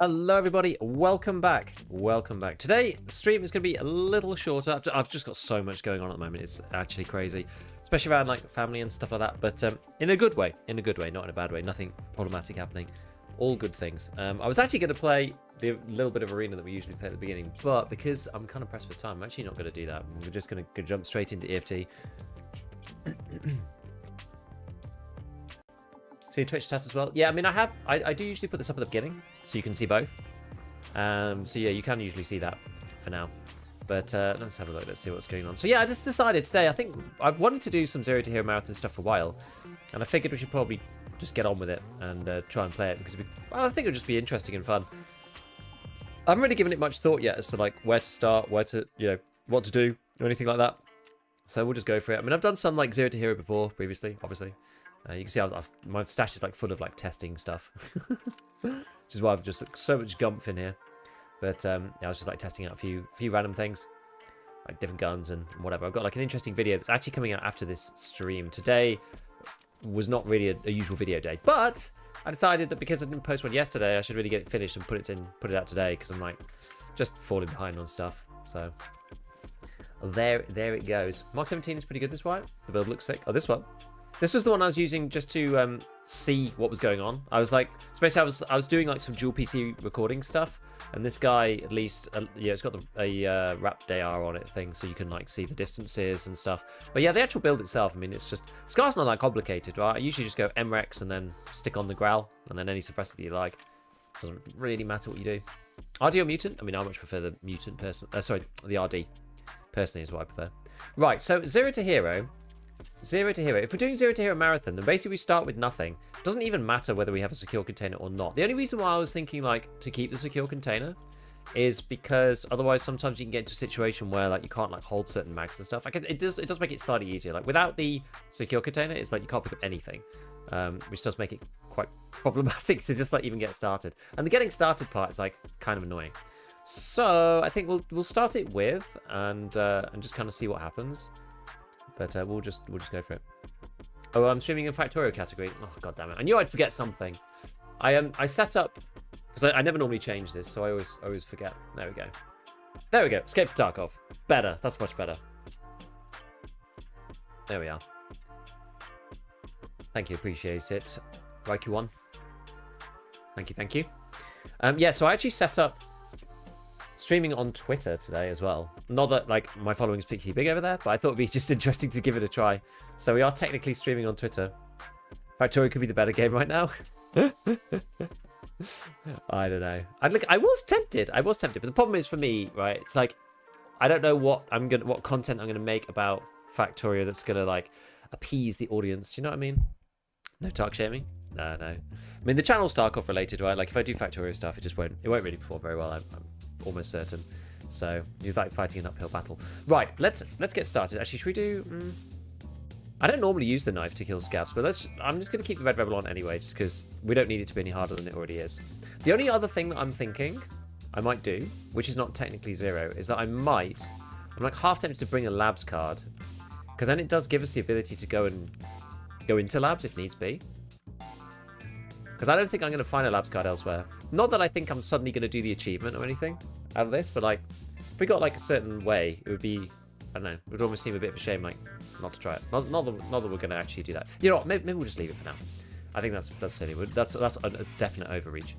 Hello everybody, welcome back. Today, the stream is going to be a little shorter. I've just got so much going on at the moment, it's actually crazy. Especially around like family and stuff like that, but in a good way, not in a bad way. Nothing problematic happening, all good things. I was actually going to play the little bit of arena that we usually play at the beginning, but because I'm kind of pressed for time, I'm actually not going to do that. We're just going to jump straight into EFT. See your Twitch stats as well. Yeah, I mean, I do usually put this up at the beginning, so you can see both. So yeah, you can usually see that for now. But let's have a look. Let's see what's going on. So yeah, I just decided today. I think I've wanted to do some Zero to Hero marathon stuff for a while, and I figured we should probably just get on with it and try and play it because I think it'll just be interesting and fun. I haven't really given it much thought yet as to like where to start, what to do, or anything like that. So we'll just go for it. I mean, I've done some like Zero to Hero before, previously, obviously. You can see my stash is like full of like testing stuff, which is why I've just so much gumph in here. But yeah, I was just like testing out a few random things, like different guns and whatever. I've got like an interesting video that's actually coming out after this stream. Today was not really a usual video day, but I decided that because I didn't post one yesterday, I should really get it finished and put it out today because I'm like just falling behind on stuff. So there it goes. Mark 17 is pretty good this white. The build looks sick. Oh, this one. This was the one I was using just to see what was going on. I was like, basically I was doing like some dual PC recording stuff, and this guy at least, yeah, it's got a wrapped AR on it thing, so you can like see the distances and stuff. But yeah, the actual build itself, I mean, it's just Scar's not that complicated, right? I usually just go MREX and then stick on the growl, and then any suppressor that you like. Doesn't really matter what you do. RD or mutant? I mean, I much prefer the mutant person. Sorry, the RD. Personally is what I prefer. Right, so Zero to Hero. If we're doing Zero to Hero marathon, then basically we start with nothing. It doesn't even matter whether we have a secure container or not. The only reason why I was thinking like to keep the secure container is because otherwise sometimes you can get into a situation where like you can't like hold certain mags and stuff. Like it does make it slightly easier. Like without the secure container, it's like you can't pick up anything, which does make it quite problematic to just like even get started. And the getting started part is like kind of annoying. So I think we'll start it with and just kind of see what happens. But we'll just go for it. Oh, I'm streaming in Factorio category. Oh, god damn it! I knew I'd forget something. I set up because I never normally change this, so I always forget. There we go. There we go. Escape for Tarkov. Better. That's much better. There we are. Thank you. Appreciate it. Raiku1. Thank you. Yeah. So I actually set up streaming on Twitter today as well. Not that like my following is particularly big over there, but I thought it'd be just interesting to give it a try. So we are technically streaming on Twitter. Factorio could be the better game right now. I don't know. I was tempted, but the problem is for me, right? It's like I don't know what content I'm gonna make about Factorio that's gonna like appease the audience. You know what I mean? No Tark shaming. No. I mean the channel's Tarkov related, right? Like if I do Factorio stuff, it won't really perform very well. I'm almost certain. So he's like fighting an uphill battle. Right, let's get started. Actually, should we do? I don't normally use the knife to kill scavs, but I'm just gonna keep the Red Rebel on anyway, just because we don't need it to be any harder than it already is. The only other thing that I'm thinking I might do, which is not technically zero, is that I'm like half tempted to bring a labs card, because then it does give us the ability to go into labs if needs be. Because I don't think I'm going to find a labs card elsewhere. Not that I think I'm suddenly going to do the achievement or anything out of this, but like, if we got like a certain way, it would be, I don't know, it would almost seem a bit of a shame like not to try it. Not that we're going to actually do that. You know what, maybe we'll just leave it for now. I think that's silly. That's a definite overreach.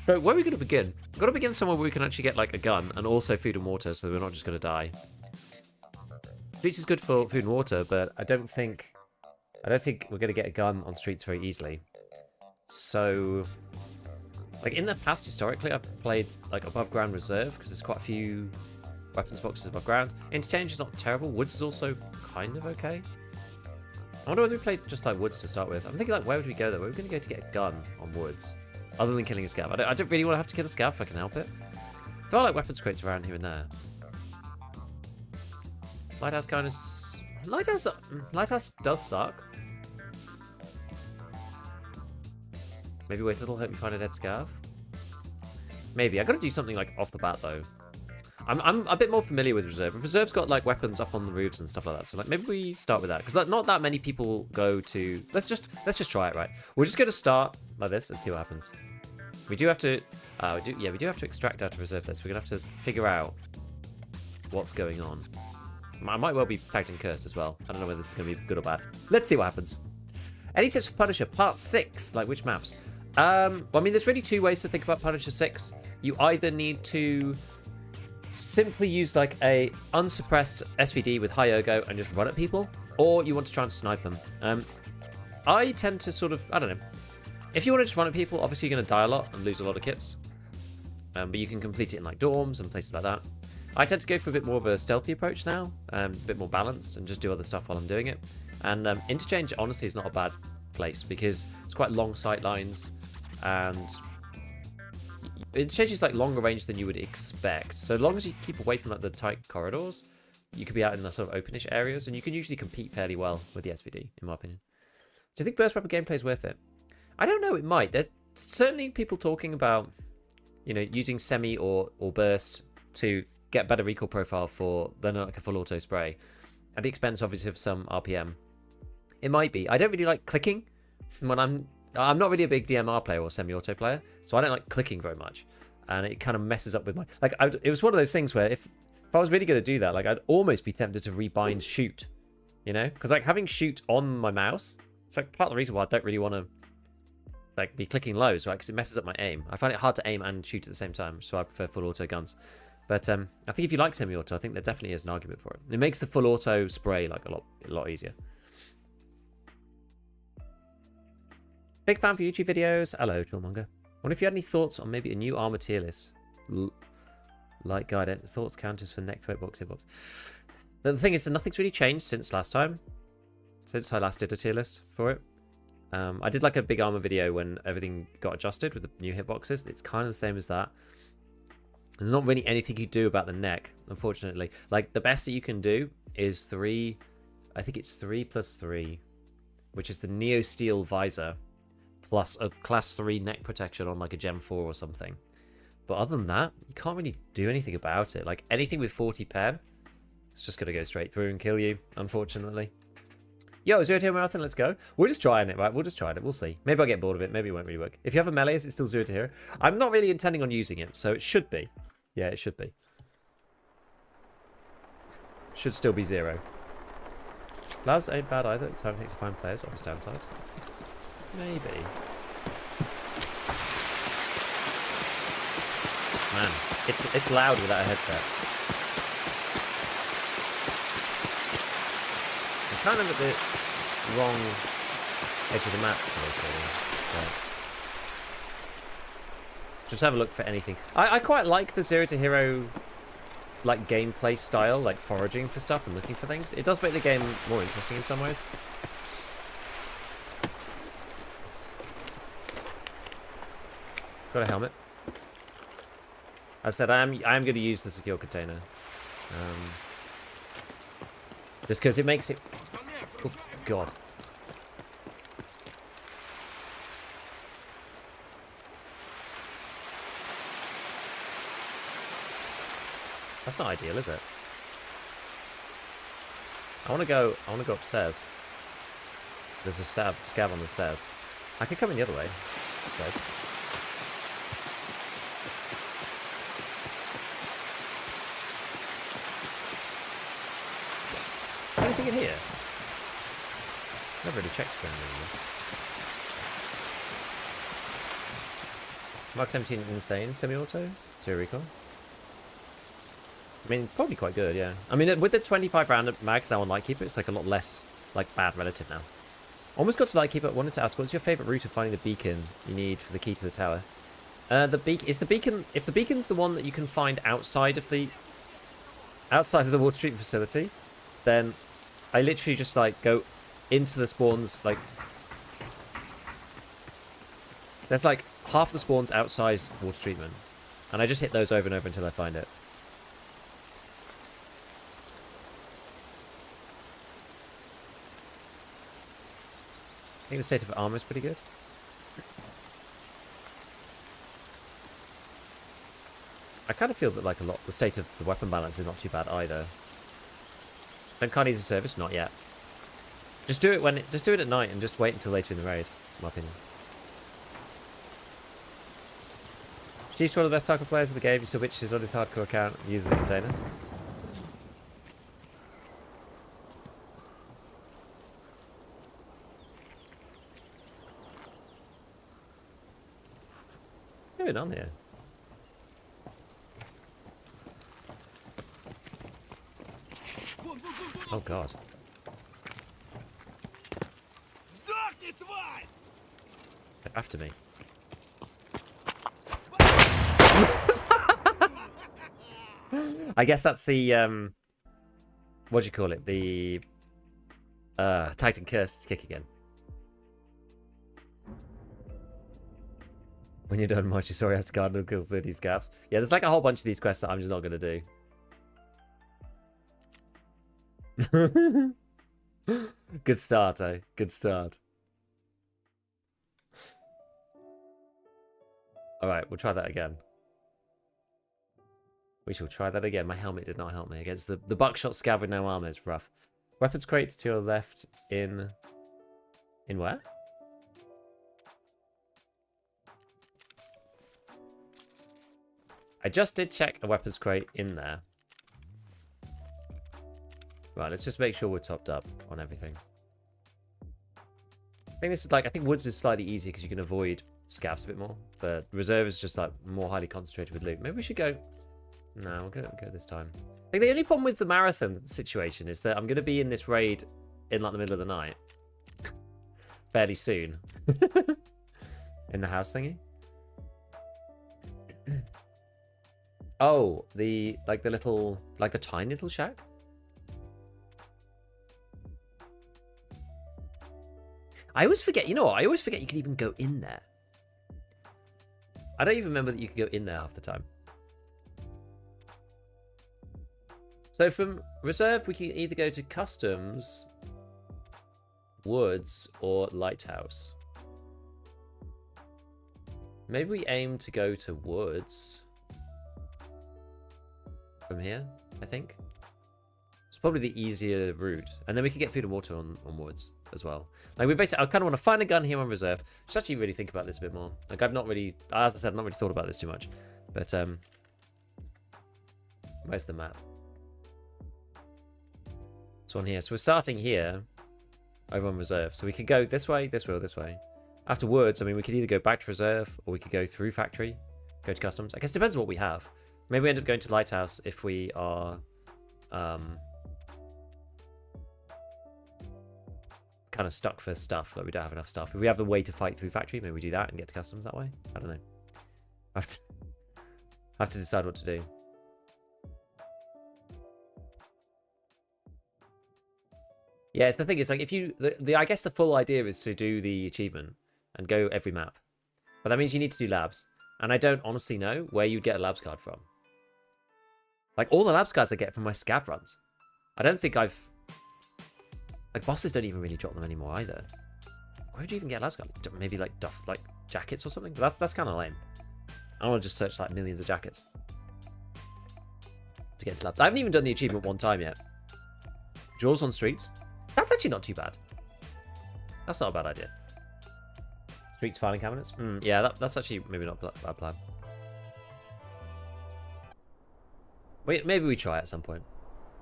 So where are we going to begin? We've got to begin somewhere where we can actually get like a gun and also food and water, so we're not just going to die. Streets is good for food and water, but I don't think we're going to get a gun on streets very easily. So, like in the past, historically, I've played like above ground reserve because there's quite a few weapons boxes above ground. Interchange is not terrible. Woods is also kind of okay. I wonder whether we played just like woods to start with. I'm thinking like, where would we go though? Where are we going to go to get a gun on woods? Other than killing a scav. I don't really want to have to kill a scav if I can help it. There are like weapons crates around here and there. Lighthouse kind of... Lighthouse does suck. Maybe wait a little, hope you find a dead scav. Maybe. I got to do something like off the bat though. I'm a bit more familiar with reserve. Reserve's got like weapons up on the roofs and stuff like that. So like maybe we start with that because like, not that many people go to. Let's just try it, right? We're just going to start like this and see what happens. We do have to... we do have to extract out of reserve this. We're going to have to figure out what's going on. I might well be tagged and cursed as well. I don't know whether this is going to be good or bad. Let's see what happens. Any tips for Punisher? Part 6. Like, which maps? Well, I mean, there's really two ways to think about Punisher 6. You either need to simply use, like, a unsuppressed SVD with high ergo and just run at people, or you want to try and snipe them. I tend to sort of... I don't know. If you want to just run at people, obviously you're going to die a lot and lose a lot of kits. But you can complete it in, like, dorms and places like that. I tend to go for a bit more of a stealthy approach now, a bit more balanced, and just do other stuff while I'm doing it. And Interchange, honestly, is not a bad place, because it's quite long sight lines, and Interchange is like longer range than you would expect. So as long as you keep away from like the tight corridors, you could be out in the sort of openish areas, and you can usually compete fairly well with the SVD, in my opinion. Do you think burst weapon gameplay is worth it? I don't know, it might. There's certainly people talking about, you know, using semi or burst to get better recoil profile for than like a full auto spray at the expense obviously of some RPM. It might be. I don't really like clicking when I'm not really a big DMR player or semi-auto player, so I don't like clicking very much, and it kind of messes up with my it was one of those things where if I was really going to do that, like I'd almost be tempted to rebind shoot, you know, because like having shoot on my mouse, it's like part of the reason why I don't really want to like be clicking lows, right? Because it messes up my aim. I find it hard to aim and shoot at the same time, so I prefer full auto guns. But I think if you like semi-auto, I think there definitely is an argument for it. It makes the full auto spray like a lot easier. Big fan for YouTube videos. Hello, Trollmonger. Wonder if you had any thoughts on maybe a new armor tier list. Light guide. Thoughts counters for neck threat box hitbox. The thing is that nothing's really changed since last time. Since I last did a tier list for it. I did like a big armor video when everything got adjusted with the new hitboxes. It's kind of the same as that. There's not really anything you do about the neck, unfortunately. Like, the best that you can do is 3... I think it's 3+3, which is the Neo Steel visor, plus a class 3 neck protection on, like, a Gem 4 or something. But other than that, you can't really do anything about it. Like, anything with 40 pen, it's just going to go straight through and kill you, unfortunately. Yo, 0 to Marathon, let's go. We're just trying it, right? We'll just try it. We'll see. Maybe I'll get bored of it. Maybe it won't really work. If you have a melee, is it still 0 to hero? I'm not really intending on using it, so it should be. Yeah, it should be. Should still be 0. Labs ain't bad either. Time it takes to find players, obvious downsides. Maybe. Man, it's loud without a headset. I'm kind of at the wrong edge of the map for this, really. Right. Just have a look for anything. I quite like the 0 to hero like gameplay style, like foraging for stuff and looking for things. It does make the game more interesting in some ways. Got a helmet. As I said, I am going to use the secure container. Just because it makes it... Oh, God. That's not ideal, is it? I want to go upstairs. There's a scav on the stairs. I could come in the other way. I suppose. Anything in here? Never really checked for anything. Mark 17 insane semi-auto. 0 recall. I mean, probably quite good, yeah. I mean, with the 25 round mags now on Lightkeeper, it's like a lot less like bad relative now. Almost got to Lightkeeper. Wanted to ask, what's your favourite route of finding the beacon you need for the key to the tower? If the beacon's the one that you can find outside of the water treatment facility, then I literally just like go into the spawns. Like, there's like half the spawns outside water treatment, and I just hit those over and over until I find it. I think the state of armor is pretty good. I kind of feel that like the state of the weapon balance is not too bad either. Then can't use a service, not yet. Just do it at night and just wait until later in the raid, in my opinion. Chief's one of the best Tarkov players in the game. He still bitches on his hardcore account and uses the container. What's going on here? Oh god. They're after me. I guess that's the what do you call it? The Titan Curse kick again. When you're done, Mochi, sorry, has to guard and kill 30 scavs. Yeah, there's like a whole bunch of these quests that I'm just not gonna do. Good start, eh? Good start. Alright, we'll try that again. We shall try that again. My helmet did not help me against the buckshot scav with no armor. Is rough. Weapons crate to your left in where? I just did check a weapons crate in there. Right, let's just make sure we're topped up on everything. I think this is like, I think woods is slightly easier because you can avoid scavs a bit more. But reserve is just like more highly concentrated with loot. Maybe we should go. No, we'll go this time. I think the only problem with the marathon situation is that I'm going to be in this raid in like the middle of the night. Fairly soon. In the house thingy. Oh, the little, like the tiny little shack? I always forget, you know what? I always forget you can even go in there. I don't even remember that you could go in there half the time. So from reserve, we can either go to customs, woods, or lighthouse. Maybe we aim to go to woods from here, I think. It's probably the easier route. And then we can get food and water on woods as well. Like, we basically, I kind of want to find a gun here on reserve. Just actually really think about this a bit more. Like, I've not really, as I said, I've not really thought about this too much. But, where's the map? This one here. So we're starting here, over on reserve. So we could go this way, or this way. Afterwards, I mean, we could either go back to reserve, or we could go through factory, go to customs. I guess it depends on what we have. Maybe we end up going to Lighthouse if we are kind of stuck for stuff, like we don't have enough stuff. If we have a way to fight through factory, maybe we do that and get to customs that way. I don't know. I have to decide what to do. Yeah, it's the thing is, like, if you I guess the full idea is to do the achievement and go every map, but that means you need to do labs, and I don't honestly know where you get a labs card from. Like, all the labs cards I get from my scav runs. I don't think I've... Like, bosses don't even really drop them anymore either. Where do you even get labs cards? Maybe, like, jackets or something? But that's kind of lame. I want to just search, like, millions of jackets to get to labs. I haven't even done the achievement one time yet. Draws on streets. That's actually not too bad. That's not a bad idea. Streets filing cabinets? Yeah, that's actually maybe not a bad plan. Wait, maybe we try at some point.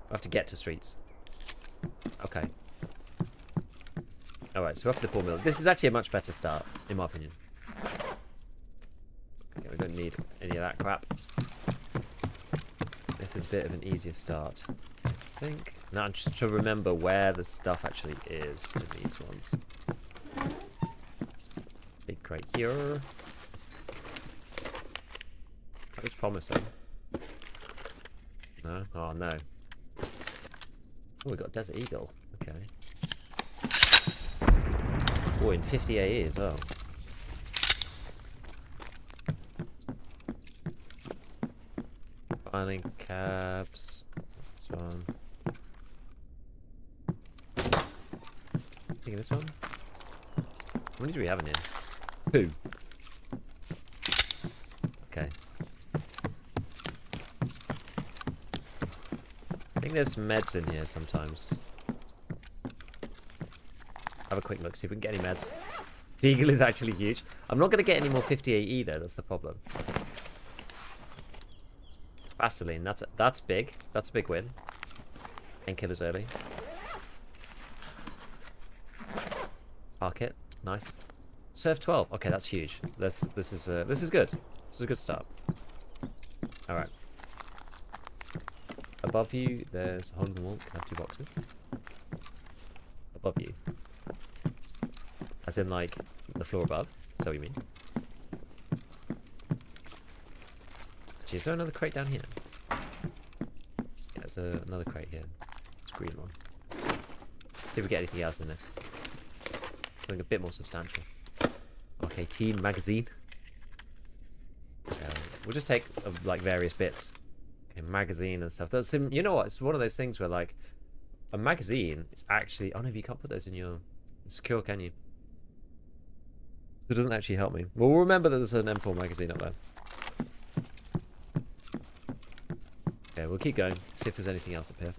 We have to get to streets. Okay. Alright, so we're up to the poor mill. This is actually a much better start, in my opinion. Okay, we don't need any of that crap. This is a bit of an easier start, I think. Now I'm just to remember where the stuff actually is in these ones. Big crate here. That looks promising. No? Oh no. Oh, we got Desert Eagle. Okay. Oh, in 50 AE as well. Filing cabs. This one. Taking this one. How many do we have in here? 2. Okay. I think there's meds in here sometimes. Have a quick look, see if we can get any meds. The eagle is actually huge. I'm not going to get any more 50 AE though, that's the problem. Vaseline, that's big. That's a big win. And killers early. Arc-It, nice. Serve 12. Okay, that's huge. This is good. This is a good start. All right. Above you, there's a hole in the wall. Can I have 2 boxes? Above you, as in like the floor above. Is that what you mean? Actually, is there another crate down here? Yeah, there's another crate here. It's a green one. See if we get anything else in this. Something a bit more substantial. Okay, team magazine. We'll just take like various bits. Okay, magazine and stuff. That's, you know what? It's one of those things where like a magazine is actually. Oh no, you can't put those in your secure, can you? So it doesn't actually help me. Well, we'll remember that there's an M4 magazine up there. Okay, we'll keep going. See if there's anything else up here.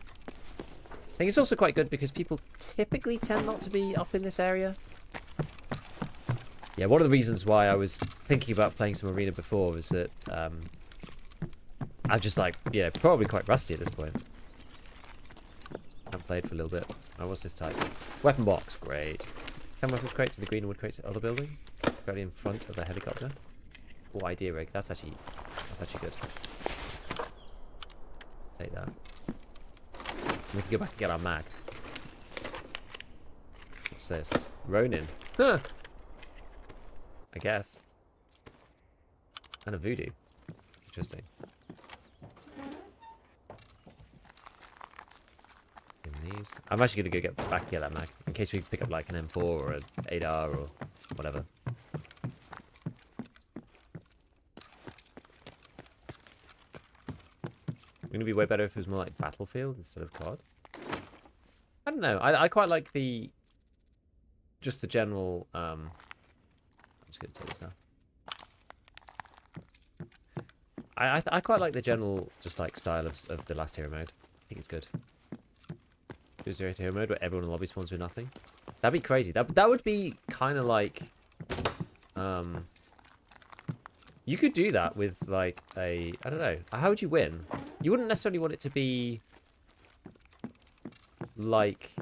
I think it's also quite good because people typically tend not to be up in this area. Yeah, one of the reasons why I was thinking about playing some arena before was that I'm just like, yeah, probably quite rusty at this point. I haven't played for a little bit. Oh, what's this type? Weapon box, great. 10 weapons crates in the green and wood crates at the other building. Directly in front of the helicopter. Oh, idea rig. That's actually good. Take that. We can go back and get our mag. What's this? Ronin. Huh. I guess. And a voodoo. Interesting. In these. I'm actually going to go get back and get that mag. In case we pick up like an M4 or an 8R or whatever. Wouldn't it be way better if it was more like Battlefield instead of COD? I don't know. I quite like the... Just the general... I'm just going to take this now. I quite like the general, just like, style of the last hero mode. I think it's good. Do zero hero mode where everyone in the lobby spawns with nothing. That'd be crazy. That would be kind of like... You could do that with, like, a... I don't know. How would you win? You wouldn't necessarily want it to be... Like...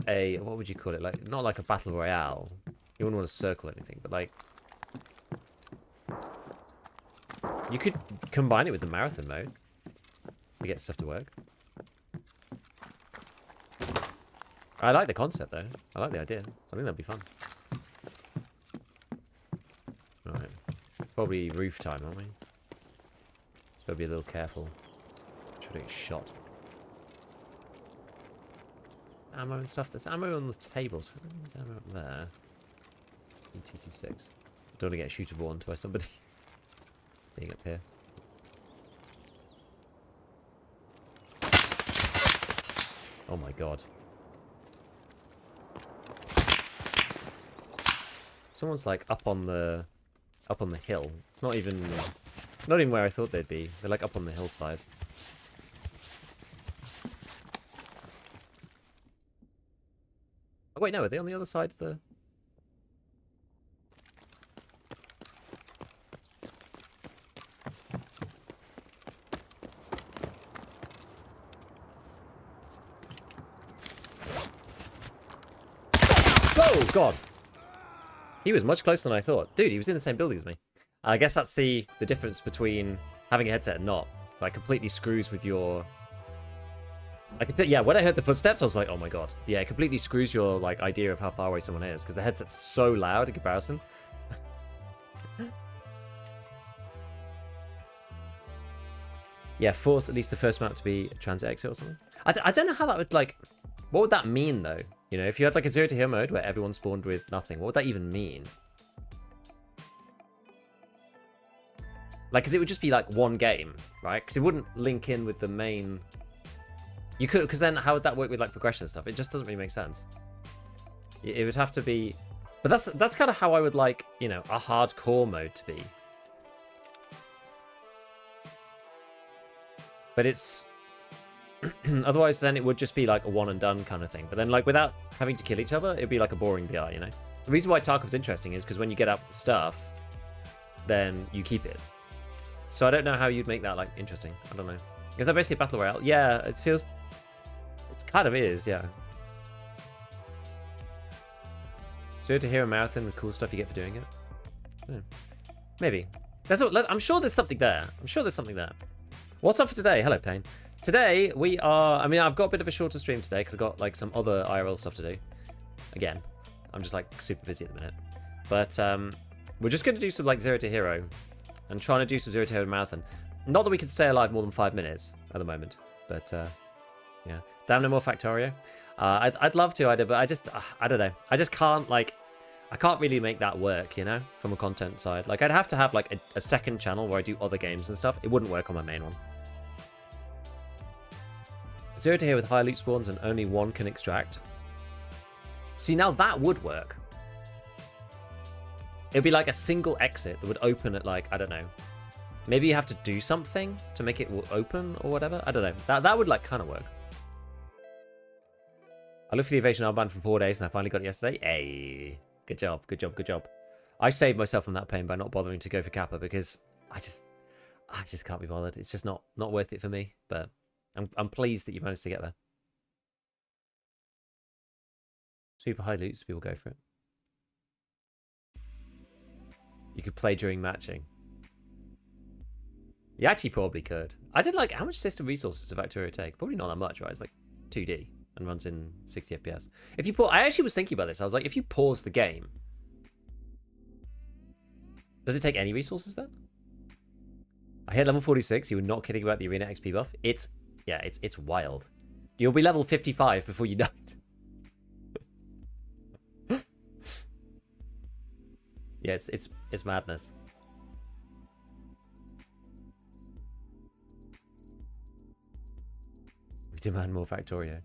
a... What would you call it? Like, not like a battle royale. You wouldn't want to circle anything, but, like... You could combine it with the marathon mode. To get stuff to work. I like the concept, though. I like the idea. I think that'd be fun. Alright. Probably roof time, aren't we? So gotta be a little careful. Try to get shot. Ammo and stuff. There's ammo on the tables. There's ammo up there. ET26. Don't want to get shootable onto by somebody. Being up here. Oh my god. Someone's like up on the hill. It's not even where I thought they'd be. They're like up on the hillside. Oh wait, no, are they on the other side of the... Oh god! He was much closer than I thought. Dude, he was in the same building as me. I guess that's the difference between having a headset and not. Like, completely screws with your... yeah, when I heard the footsteps, I was like, oh my god. Yeah, it completely screws your, like, idea of how far away someone is, because the headset's so loud in comparison. Yeah, force at least the first map to be a transit exit or something. I don't know how that would, like... What would that mean, though? You know, if you had, like, a zero to hero mode where everyone spawned with nothing, what would that even mean? Like, because it would just be, like, one game, right? Because it wouldn't link in with the main... You could... Because then how would that work with, like, progression and stuff? It just doesn't really make sense. It would have to be... But that's kind of how I would like, you know, a hardcore mode to be. But it's... Otherwise, then it would just be like a one and done kind of thing. But then, like, without having to kill each other, it'd be like a boring BR, you know? The reason why Tarkov's interesting is because when you get out the stuff, then you keep it. So I don't know how you'd make that like interesting. I don't know. Is that basically a battle royale? Yeah, it feels. It kind of is, yeah. So to hear a marathon with cool stuff you get for doing it. Yeah. Maybe. I'm sure there's something there. I'm sure there's something there. What's up for today? Hello, Payne. Today we are. I mean, I've got a bit of a shorter stream today because I've got like some other IRL stuff to do. Again, I'm just like super busy at the minute. But we're just going to do some like Zero to Hero and trying to do some Zero to Hero marathon. Not that we can stay alive more than 5 minutes at the moment, but yeah. Damn, no more Factorio. I'd love to, but I don't know. I just can't like. I can't really make that work, you know, from a content side. Like, I'd have to have, like, a second channel where I do other games and stuff. It wouldn't work on my main one. Zero to Hero with high loot spawns and only one can extract. See, now that would work. It'd be like a single exit that would open at, like, I don't know. Maybe you have to do something to make it open or whatever. I don't know. That would, like, kind of work. I looked for the evasion armband for 4 days and I finally got it yesterday. Hey. Good job, good job, good job. I saved myself from that pain by not bothering to go for Kappa because I just can't be bothered. It's just not worth it for me. But I'm pleased that you managed to get there. Super high loot, so people go for it. You could play during matching. You actually probably could. I did like, how much system resources does Factorio take? Probably not that much, right? It's like 2D. And runs in 60 FPS. If you I actually was thinking about this. I was like, if you pause the game, does it take any resources then? I hit level 46. You were not kidding about the arena XP buff. It's wild. You'll be level 55 before you know it. Yeah, it's madness. We demand more Factorio.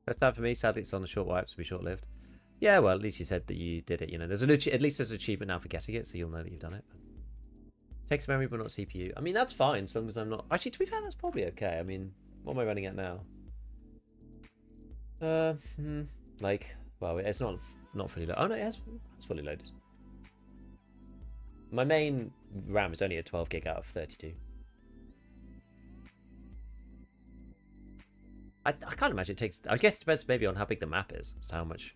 First time for me, sadly it's on the short wipes, will be short-lived. Yeah, well, at least you said that you did it, you know. There's at least there's an achievement now for getting it, so you'll know that you've done it. Takes memory, but not CPU. I mean, that's fine, as long as I'm not... Actually, to be fair, that's probably okay. I mean, what am I running at now? Like, well, it's not fully loaded. Oh, no, it's fully loaded. My main RAM is only a 12 gig out of 32. I can't imagine it takes... I guess it depends maybe on how big the map is. So how much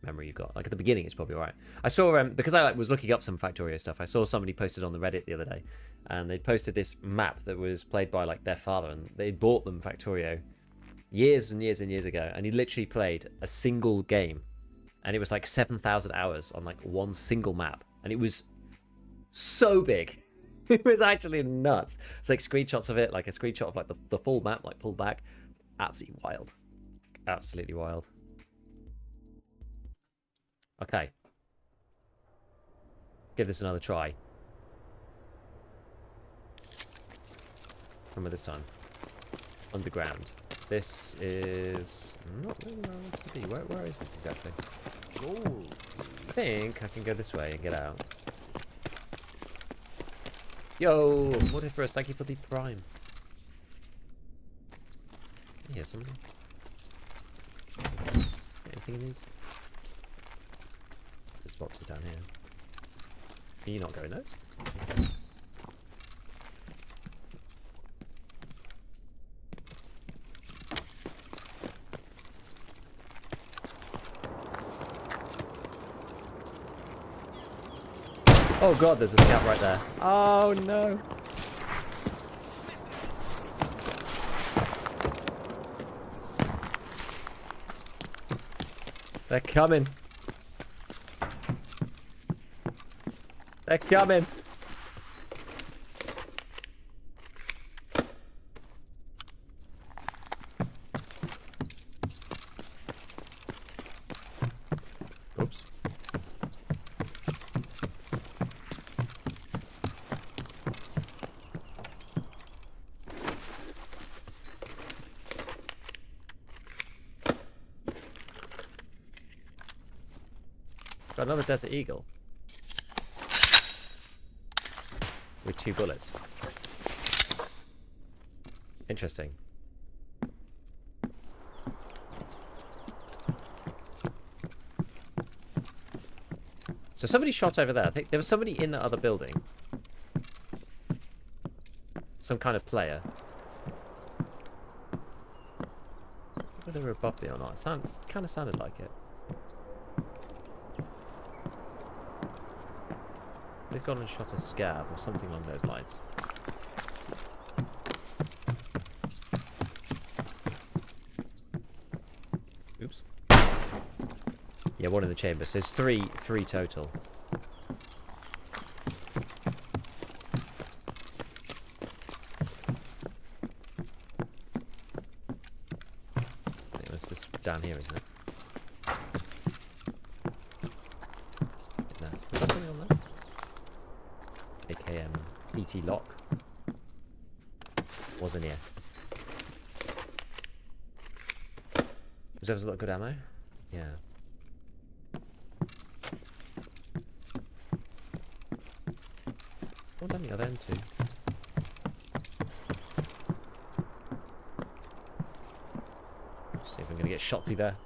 memory you've got. Like at the beginning, it's probably alright. I saw... because I was looking up some Factorio stuff, I saw somebody posted on the Reddit the other day. And they posted this map that was played by like their father. And they bought them Factorio years and years and years ago. And he literally played a single game. And it was like 7,000 hours on like one single map. And it was so big. It was actually nuts. It's like screenshots of it. Like a screenshot of like the full map like pulled back. Absolutely wild. Absolutely wild. Okay. Give this another try. Remember this time. Underground. This is not really where I want to be. Where is this exactly? Oh, I think I can go this way and get out. Yo, Modiferous, thank you for the prime. Yeah, somebody. Anything in these? There's boxes down here. Can you not go in those? Oh god, there's a scout right there. Oh no. They're coming. They're coming. Oops. Got another Desert Eagle. With 2 bullets. Interesting. So somebody shot over there. I think there was somebody in the other building. Some kind of player. Whether they were above me or not. It kind of sounded like it. They've gone and shot a scav or something along those lines. Oops. Yeah, one in the chamber. So it's three total. I think this is down here, isn't it? No. Was that something on there? AKM PT lock. Wasn't here. Reserves a lot of good ammo? Yeah. What down the other end too? See if I'm gonna get shot through there.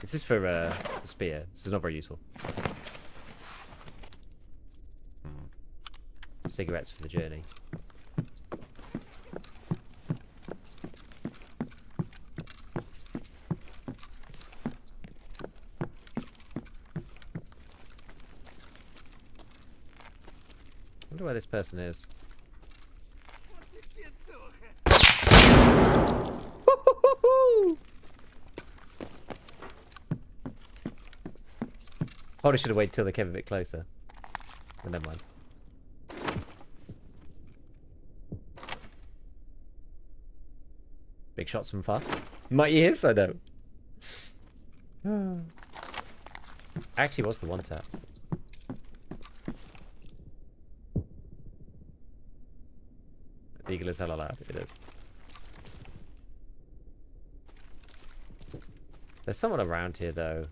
This is for the spear. This is not very useful. Cigarettes for the journey. I wonder where this person is. Probably should have waited till they came a bit closer. But never mind. Big shots from far. My ears, I know. Actually, what's the one tap? Legal as hell allowed. It is. There's someone around here though.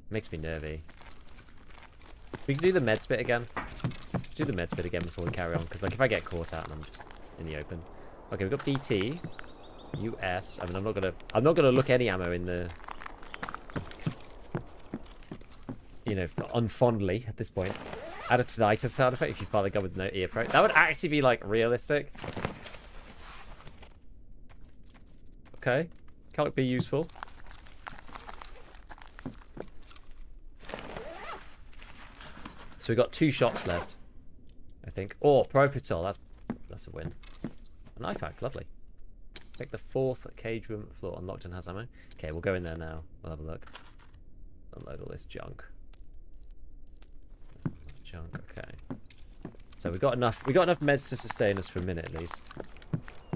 Makes me nervy. We can do the meds bit again. Let's do the meds bit again before we carry on, because like if I get caught out and I'm just in the open. Okay, we've got BT, US. I mean, I'm not gonna look any ammo in the, you know, unfondly at this point. Add a tinnitus sound effect if you buy the gun with no ear pro. That would actually be like realistic. Okay, can't it be useful? So we've got 2 shots left, I think. Oh, Propitol, that's a win. A knife hack, lovely. Take the 4th cage room floor unlocked and has ammo. Okay, we'll go in there now. We'll have a look. Unload all this junk. Okay. So we got enough meds to sustain us for a minute at least.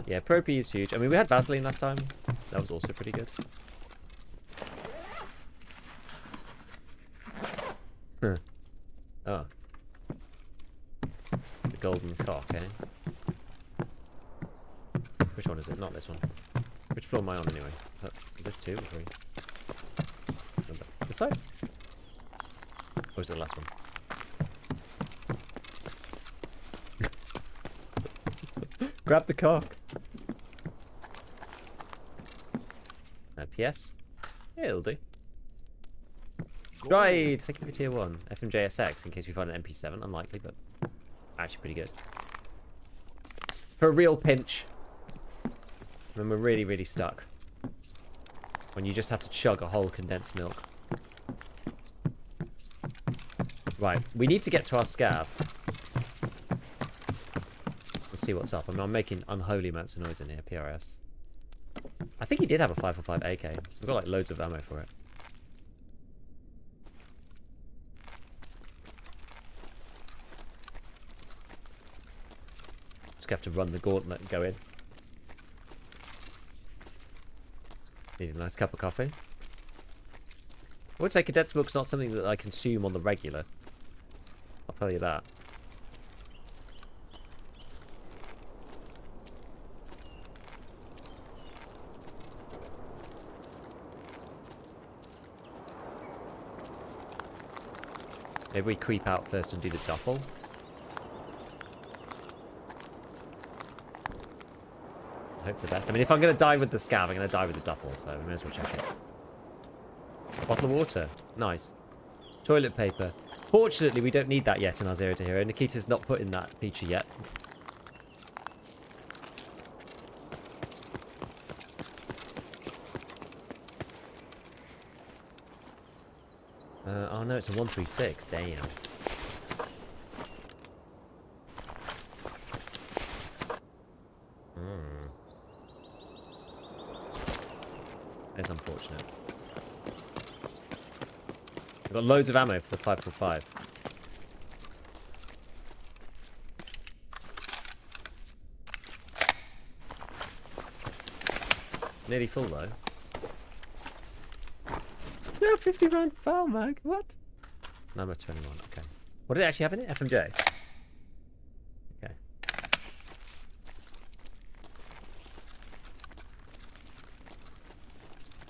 Yeah, Pro P is huge. I mean, we had Vaseline last time. That was also pretty good. Huh. Oh. The golden cock, eh? Which one is it? Not this one. Which floor am I on anyway? Is this 2 or 3? This side? Or is it the last one? Grab the cock. PS? Yeah, it'll do. Right, thank you for tier 1. FMJSX, in case we find an MP7. Unlikely, but actually pretty good. For a real pinch. When we're really, really stuck. When you just have to chug a whole condensed milk. Right, we need to get to our scav. Let's see what's up. I mean, I'm making unholy amounts of noise in here, PRS. I think he did have a 545 AK. We've got like loads of ammo for it. Just have to run the gauntlet and go in. Need a nice cup of coffee. I would say condensed milk's not something that I consume on the regular. I'll tell you that. Maybe we creep out first and do the duffel. Hope for the best. I mean, if I'm going to die with the scav, I'm going to die with the duffel, so we may as well check it. Bottle of water. Nice. Toilet paper. Fortunately, we don't need that yet in our Zero to Hero. Nikita's not put in that feature yet. Oh no, it's a 136. Damn. That's unfortunate. We've got loads of ammo for the 545. Nearly full though. No, 50 round foul mag. What? Number 21. Okay. What did it actually have in it? FMJ. Okay.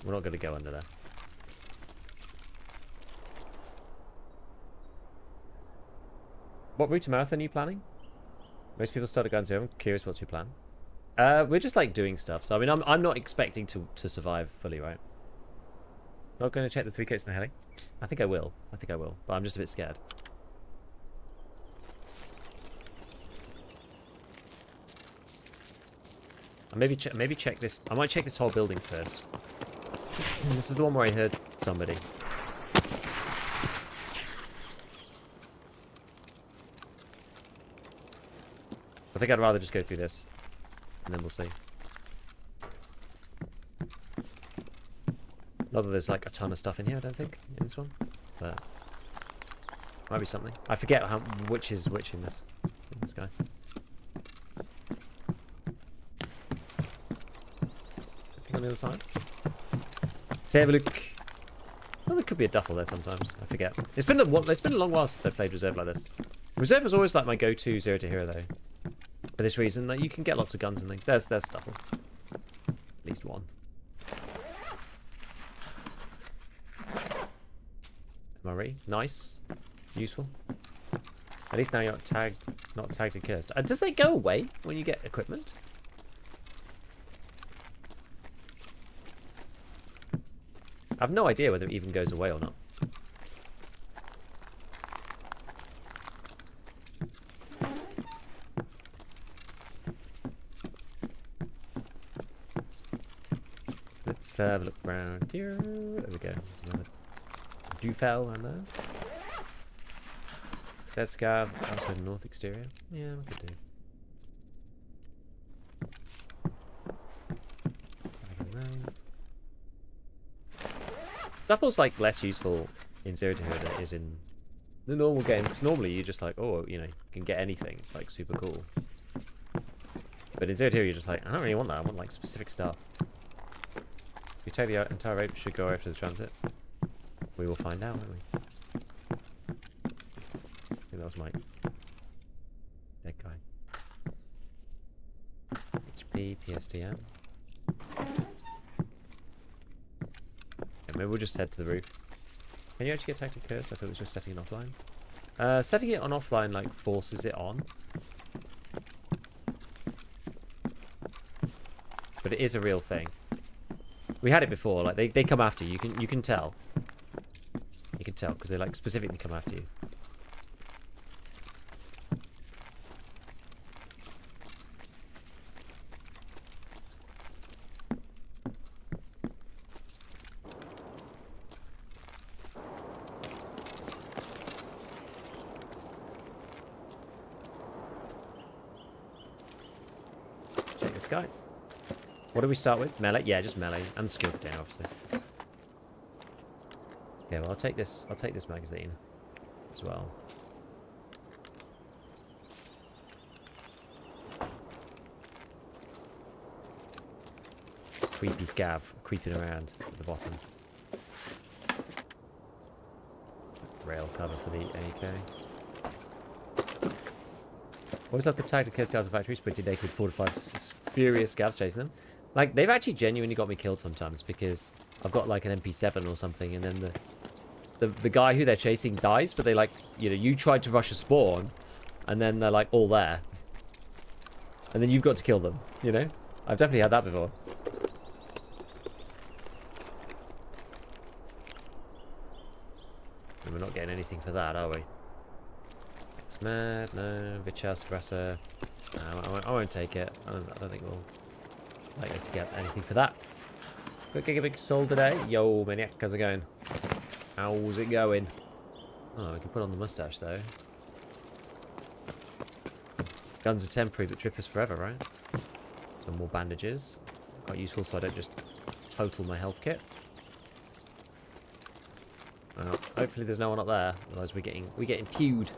We're not going to go under there. What route to marathon are you planning? Most people started going to. I'm curious, what's your plan? We're just like doing stuff. So I mean, I'm not expecting to survive fully, right? Not going to check the 3 kits in the heli. I think I will. But I'm just a bit scared. Maybe check this. I might check this whole building first. This is the one where I heard somebody. I think I'd rather just go through this, and then we'll see. Not that there's like a ton of stuff in here, I don't think, in this one, but might be something. I forget which is which in this guy. Anything on the other side? Let's have a look. Well, there could be a duffel there sometimes. I forget. It's been a long while since I played Reserve like this. Reserve was always like my go-to Zero to Hero though. For this reason, like, you can get lots of guns and things. There's duffel. At least one. MRE. Nice. Useful. At least now you're not tagged and cursed. Does they go away when you get equipment? I have no idea whether it even goes away or not. Let's have a look around here. There we go. There's another Dufel on there. Dead Scav outside the north exterior. Yeah, we could do. Duffel's like less useful in Zero to Hero than it is in the normal game. Because normally you just like, oh, you know, you can get anything. It's like super cool. But in Zero to Hero you're just like, I don't really want that. I want like specific stuff. If we take the entire raid, we should go after the transit. We will find out, won't we? I think that was Mike. Dead guy. HP, PSTM. Yeah, maybe we'll just head to the roof. Can you actually get tactic curse? I thought it was just setting it offline. Setting it on offline like forces it on. But it is a real thing. We had it before, like they come after you. You can tell. You can tell because they like specifically come after you. Check this guy. What do we start with? Melee? Yeah, just melee. And the skill container, obviously. Okay, well I'll take this magazine as well. Creepy scav creeping around at the bottom. It's like rail cover for the AK. Always have to tag the kill scouts and factories, pretty naked 4 to 5 furious scouts chasing them. Like, they've actually genuinely got me killed sometimes because I've got like an MP7 or something, and then the guy who they're chasing dies, but they like, you know, you tried to rush a spawn, and then they're like all there. And then you've got to kill them, you know? I've definitely had that before. anything for that, are we? Smed, no. Vichar suppressor. No, I won't take it. I don't think we'll likely to get anything for that. Quick Gigabig sold today. Yo, Maniac, how's it going? How's it going? Oh, we can put on the mustache, though. Guns are temporary, but trippers forever, right? Some more bandages. Quite useful so I don't just total my health kit. Well, hopefully there's no one up there. Otherwise we're getting pewed.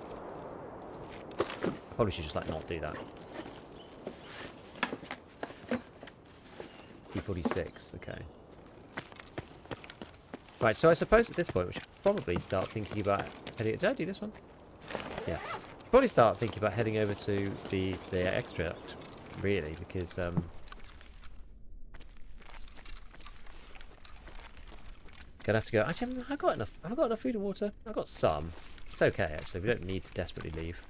Probably should just like not do that. D46, okay. Right, so I suppose at this point we should probably start thinking about heading... Did I do this one? Yeah. Should probably start thinking about heading over to the extract, really, because gonna have to go. Actually, I've got enough. Have I got enough food and water? I've got some. It's okay actually. We don't need to desperately leave.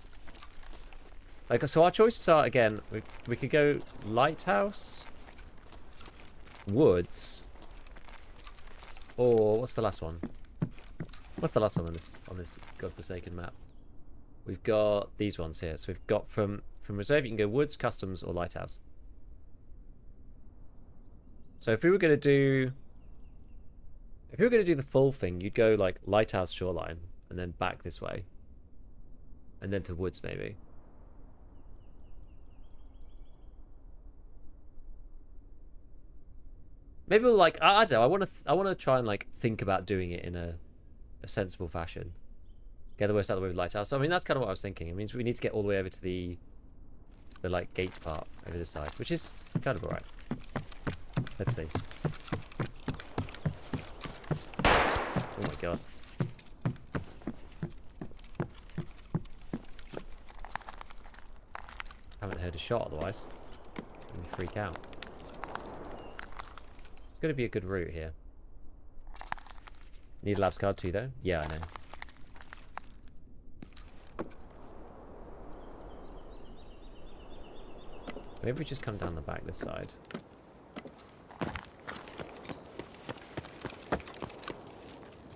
Like, so our choices are again. We could go Lighthouse, Woods, or what's the last one? What's the last one on this godforsaken map? We've got these ones here. So we've got from Reserve you can go Woods, Customs, or Lighthouse. So if we were going to do the full thing, you'd go like Lighthouse, Shoreline, and then back this way, and then to Woods maybe. Maybe we'll like I don't know. I want to try and like think about doing it in a sensible fashion. Get the worst out of the way with Lighthouse. So, I mean, that's kind of what I was thinking. It means we need to get all the way over to the like gate part over this side, which is kind of alright. Let's see. Oh my god. Haven't heard a shot otherwise. Let me freak out. It's going to be a good route here. Need a labs card too, though? Yeah, I know. Maybe we just come down the back this side.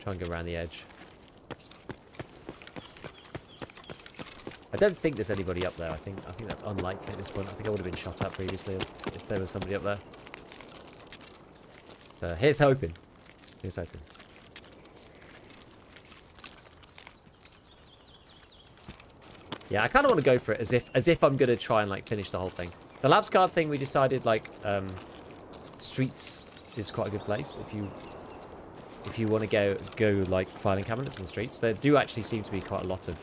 Try and go around the edge. I don't think there's anybody up there. I think that's unlikely at this point. I think I would have been shot at previously if there was somebody up there. So here's hoping. Here's hoping. Yeah, I kind of want to go for it as if I'm going to try and like finish the whole thing. The labs card thing, we decided like streets is quite a good place if you want to go like filing cabinets on streets. There do actually seem to be quite a lot of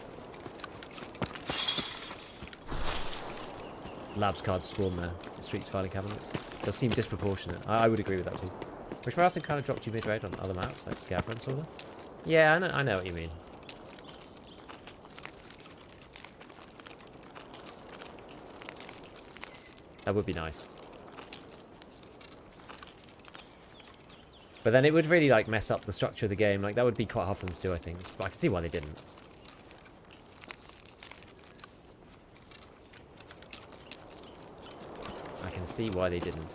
labs cards spawn there. The streets filing cabinets does seem disproportionate. I would agree with that too. Which marathon kind of dropped you mid-raid on other maps like Scav and sort of. Yeah, I know what you mean. That would be nice. But then it would really like mess up the structure of the game. Like that would be quite hard for them to do, I think. But I can see why they didn't. I can see why they didn't.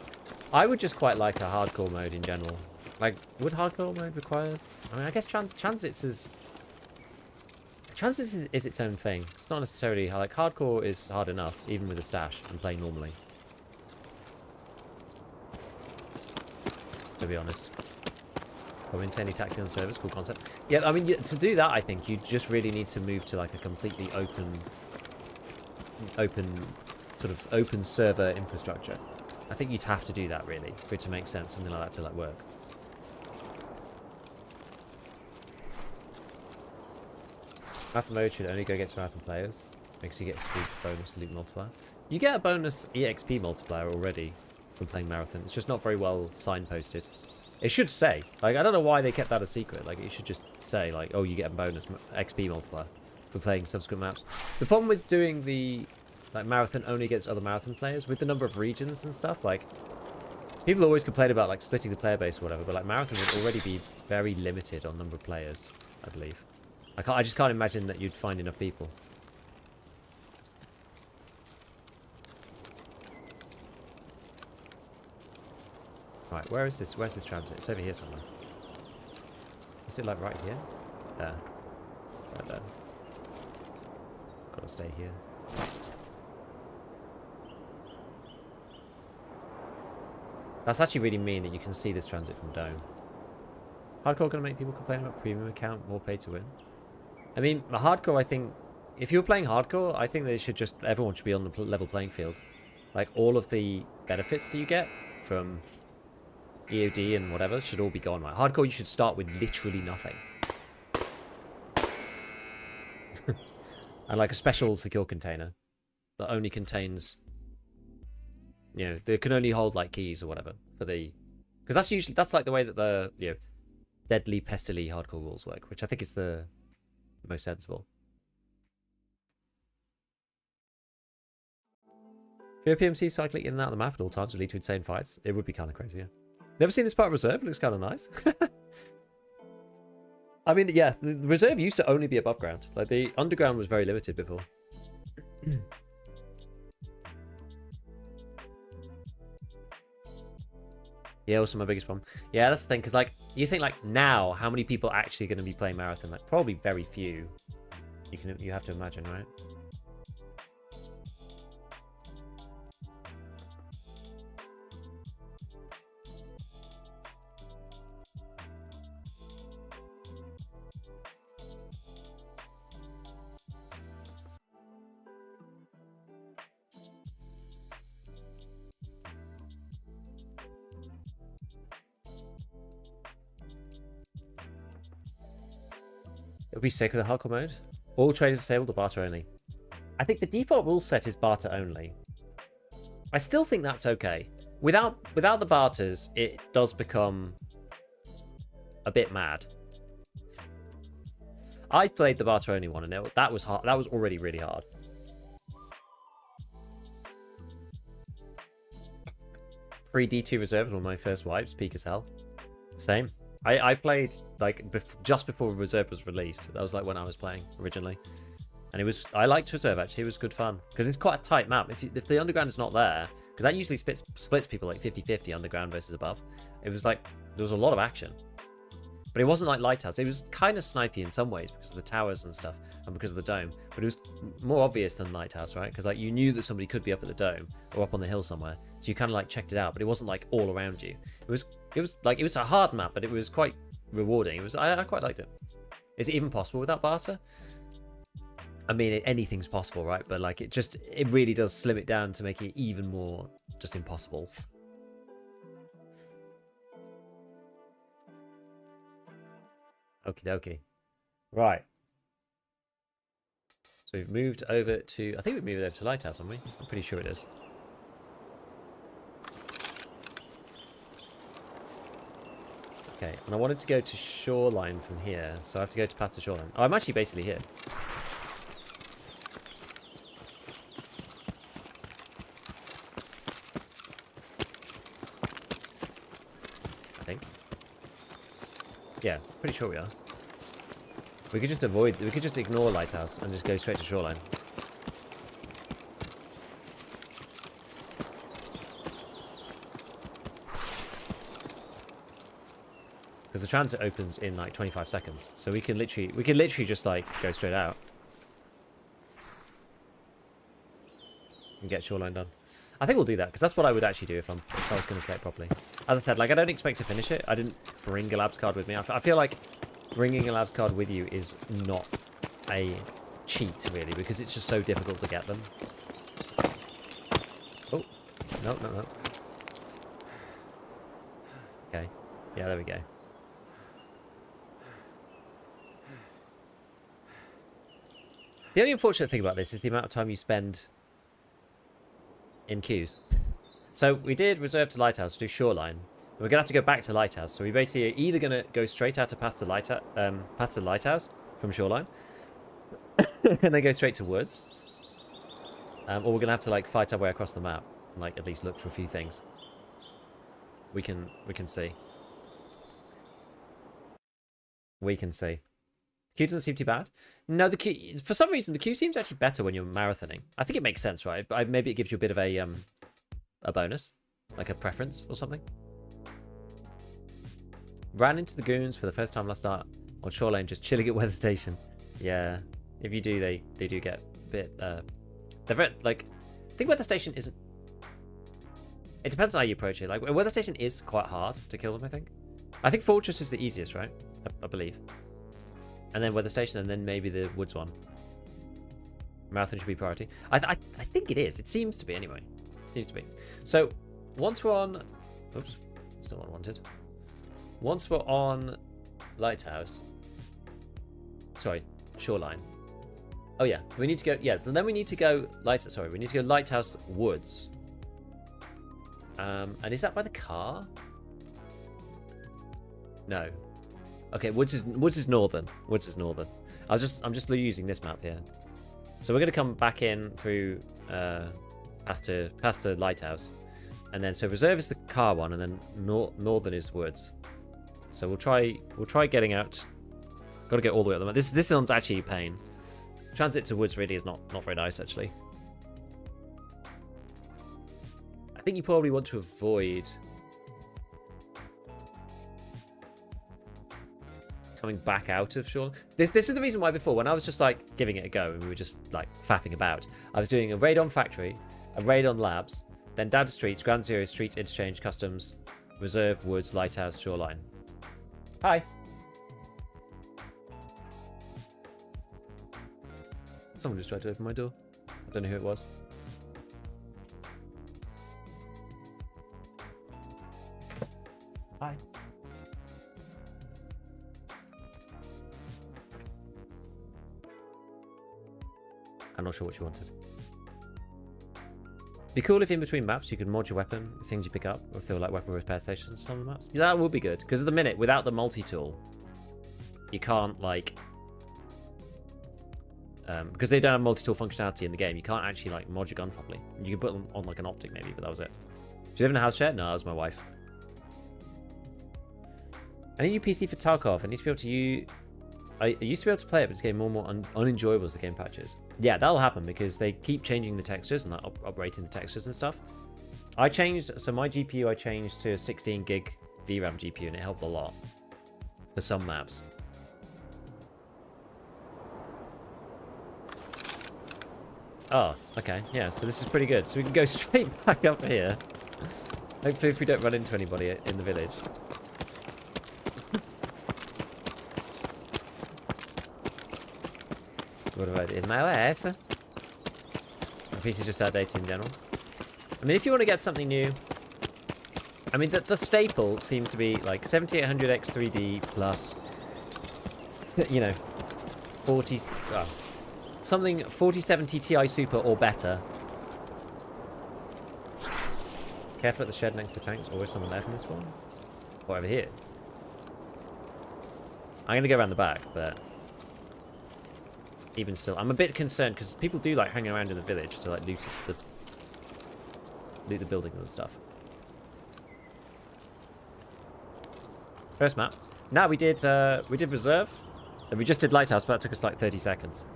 I would just quite like a hardcore mode in general. Like, would hardcore mode require... I mean, I guess transits is its own thing. It's not necessarily... Like, hardcore is hard enough, even with a stash and playing normally. To be honest. Go into any taxi on service, cool concept. Yeah, I mean, to do that, I think you just really need to move to like a completely open server infrastructure. I think you'd have to do that really for it to make sense, something like that to like work. Marathon mode should only go against marathon players. Makes you get a streak bonus loot multiplier. You get a bonus EXP multiplier already from playing marathon. It's just not very well signposted. It should say, like, I don't know why they kept that a secret. Like, it should just say, like, oh, you get a bonus XP multiplier for playing subsequent maps. The problem with doing the like marathon only against other marathon players, with the number of regions and stuff, like, people always complain about like splitting the player base or whatever, but like marathon would already be very limited on number of players, I believe. I just can't imagine that you'd find enough people. Right, where's this transit? It's over here somewhere. Is it like right here? There. Right though. Gotta stay here. That's actually really mean that you can see this transit from Dome. Hardcore gonna make people complain about premium account, more pay to win. I mean, the hardcore, I think, if you're playing hardcore, I think they should just, everyone should be on the level playing field. Like, all of the benefits that you get from EOD and whatever should all be gone, right? Hardcore, you should start with literally nothing. And like a special secure container that only contains, you know, they can only hold like keys or whatever for the, because that's usually, that's like the way that the, you know, deadly pestily hardcore rules work, which I think is the most sensible. Fear PMC cycling in and out of the map at all times would lead to insane fights. It would be kind of crazy, yeah. Never seen this part of Reserve. It looks kind of nice. I mean, yeah, the Reserve used to only be above ground. Like, the underground was very limited before. Yeah, also my biggest problem. Yeah, that's the thing, because, like, you think, like, now, how many people are actually going to be playing Marathon? Like, probably very few. You have to imagine, right? It'll be sick with the hardcore mode. All traders disabled or barter only. I think the default rule set is barter only. I still think that's okay. Without the barters, it does become a bit mad. I played the barter only one, and that was hard. That was already really hard. Pre-D2 Reserve was my first wipes, peak as hell. Same. I played like just before Reserve was released. That was like when I was playing originally, and it was, I liked Reserve actually. It was good fun because it's quite a tight map. If the underground is not there, because that usually splits people like 50-50 underground versus above. It was like there was a lot of action, but it wasn't like Lighthouse. It was kind of snipey in some ways because of the towers and stuff and because of the dome. But it was more obvious than Lighthouse, right? Because like you knew that somebody could be up at the dome or up on the hill somewhere, so you kind of like checked it out. But it wasn't like all around you. It was a hard map, but it was quite rewarding. I quite liked it. Is it even possible without barter? I mean, anything's possible, right? But like it really does slim it down to make it even more just impossible. Okie dokie. Right. So we've moved over to, I think we've moved over to Lighthouse, haven't we? I'm pretty sure it is. Okay, and I wanted to go to Shoreline from here, so I have to go to path to Shoreline. Oh, I'm actually basically here. I think. Yeah, pretty sure we are. We could just ignore Lighthouse and just go straight to Shoreline. Because the transit opens in like 25 seconds, so we can literally just like go straight out and get Shoreline done. I think we'll do that because that's what I would actually do if I was going to play it properly. As I said, like I don't expect to finish it. I didn't bring a labs card with me. I feel like bringing a labs card with you is not a cheat really, because it's just so difficult to get them. Oh, no. Okay, yeah, there we go. The only unfortunate thing about this is the amount of time you spend in queues. So we did Reserve to Lighthouse, do Shoreline. And we're going to have to go back to Lighthouse. So we basically are either going to go straight out to Path to Lighthouse from Shoreline. And then go straight to Woods. Or we're going to have to like fight our way across the map. And like at least look for a few things. We can see. We can see. Queue doesn't seem too bad. No, the queue, for some reason, the queue seems actually better when you're marathoning. I think it makes sense, right? But maybe it gives you a bit of a bonus, like a preference or something. Ran into the goons for the first time last night on Shoreline, just chilling at Weather Station. Yeah. If you do, they do get a bit. They're very, like. I think weather station isn't. It depends on how you approach it. Like weather station is quite hard to kill them. I think fortress is the easiest, right? I believe. And then weather station, and then maybe the woods one. Marathon should be priority. I think it is. It seems to be anyway. It seems to be. So once we're on. Oops, that's not what I wanted. Once we're on Lighthouse. Sorry, Shoreline. Oh yeah, we need to go. Yeah, so then we need to go Sorry, we need to go Lighthouse Woods. And is that by the car? No. Okay, Woods is northern. Woods is northern. I'm just using this map here. So we're gonna come back in through path to Lighthouse, and then so reserve is the car one, and then northern is Woods. So we'll try getting out. Got to get all the way up the map. This one's actually a pain. Transit to Woods really is not very nice actually. I think you probably want to avoid coming back out of Shoreline. This is the reason why before, when I was just like giving it a go and we were just like faffing about, I was doing a raid on factory, a raid on labs, then down to streets, ground zero, streets, interchange, customs, reserve, woods, lighthouse, shoreline. Hi. Someone just tried to open my door. I don't know who it was. Hi. I'm not sure what you wanted. Be cool if in between maps you could mod your weapon, things you pick up, or if they were like weapon repair stations on the maps. Yeah, that would be good, because at the minute, without the multi-tool, you can't like... because they don't have multi-tool functionality in the game, you can't actually like mod your gun properly. You can put them on like an optic maybe, but that was it. Do you live in a house share? No, that was my wife. I need a new PC for Tarkov. I need to be able to use... I used to be able to play it, but it's getting more and more unenjoyable as the game patches. Yeah, that'll happen because they keep changing the textures and like, upgrading the textures and stuff. I changed... So my GPU I changed to a 16 gig VRAM GPU and it helped a lot for some maps. Oh, okay. Yeah, so this is pretty good. So we can go straight back up here. Hopefully if we don't run into anybody in the village. What about in my life? My PC is just outdated in general. I mean, if you want to get something new... I mean, the staple seems to be like 7800X3D plus... You know, 40... something 4070 Ti Super or better. Careful at the shed next to tanks. Always someone there from this one. Or over here. I'm going to go around the back, but... Even still, I'm a bit concerned because people do like hang around in the village to like loot the buildings and stuff. First map. Now we did reserve. And we just did lighthouse, but that took us like 30 seconds.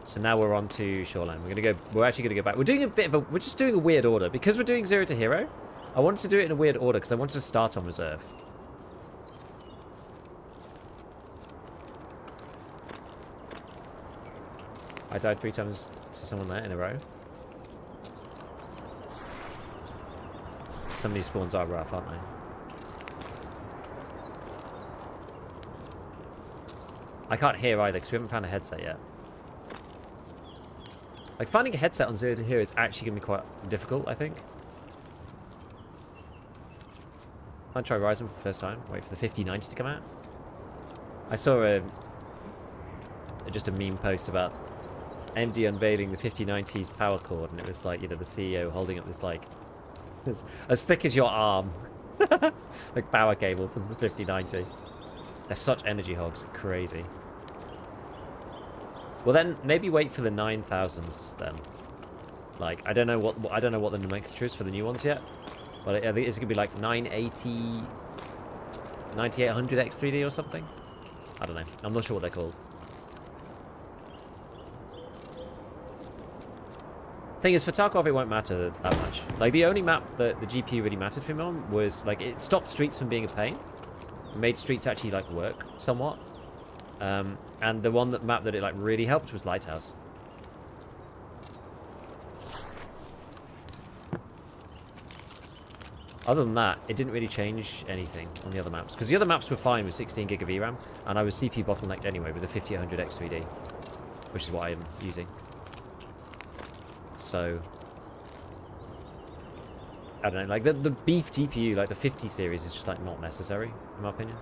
So now we're on to shoreline. We're actually gonna go back. We're just doing a weird order because we're doing 0 to hero. I wanted to do it in a weird order because I wanted to start on reserve. I died 3 times to someone there in a row. Some of these spawns are rough, aren't they? I can't hear either because we haven't found a headset yet. Like, finding a headset on 0 to hero is actually going to be quite difficult, I think. I'll try Ryzen for the first time. Wait for the 5090 to come out. I saw just a meme post about AMD unveiling the 5090's power cord, and it was like, you know, the CEO holding up this like as thick as your arm like power cable from the 5090. They're such energy hogs, crazy. Well then maybe wait for the 9000s then. Like I don't know what the nomenclature is for the new ones yet, but I think it's gonna be like 980 9800 X3D or something. I don't know, I'm not sure what they're called. Thing is, for Tarkov, it won't matter that much. Like, the only map that the GPU really mattered for me on was, like, it stopped streets from being a pain. It made streets actually, like, work somewhat. And the one map that it like really helped was Lighthouse. Other than that, it didn't really change anything on the other maps. Because the other maps were fine with 16 gig of VRAM, and I was CPU bottlenecked anyway with a 5800 X3D, which is what I am using. So, I don't know, like the beef GPU, like the 50 series is just like not necessary, in my opinion.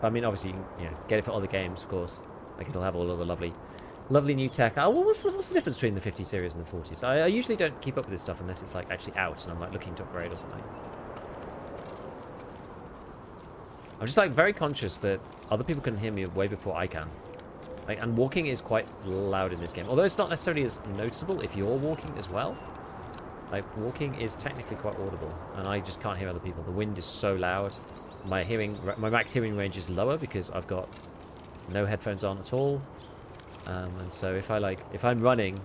But, I mean, obviously, you know, get it for other games, of course. Like it'll have all of the lovely new tech. Oh, what's the difference between the 50 series and the 40s? I usually don't keep up with this stuff unless it's like actually out and I'm like looking to upgrade or something. I'm just like very conscious that other people can hear me way before I can. Like, and walking is quite loud in this game, although it's not necessarily as noticeable if you're walking as well. Like, walking is technically quite audible, and I just can't hear other people. The wind is so loud. My max hearing range is lower because I've got no headphones on at all. And so if I'm running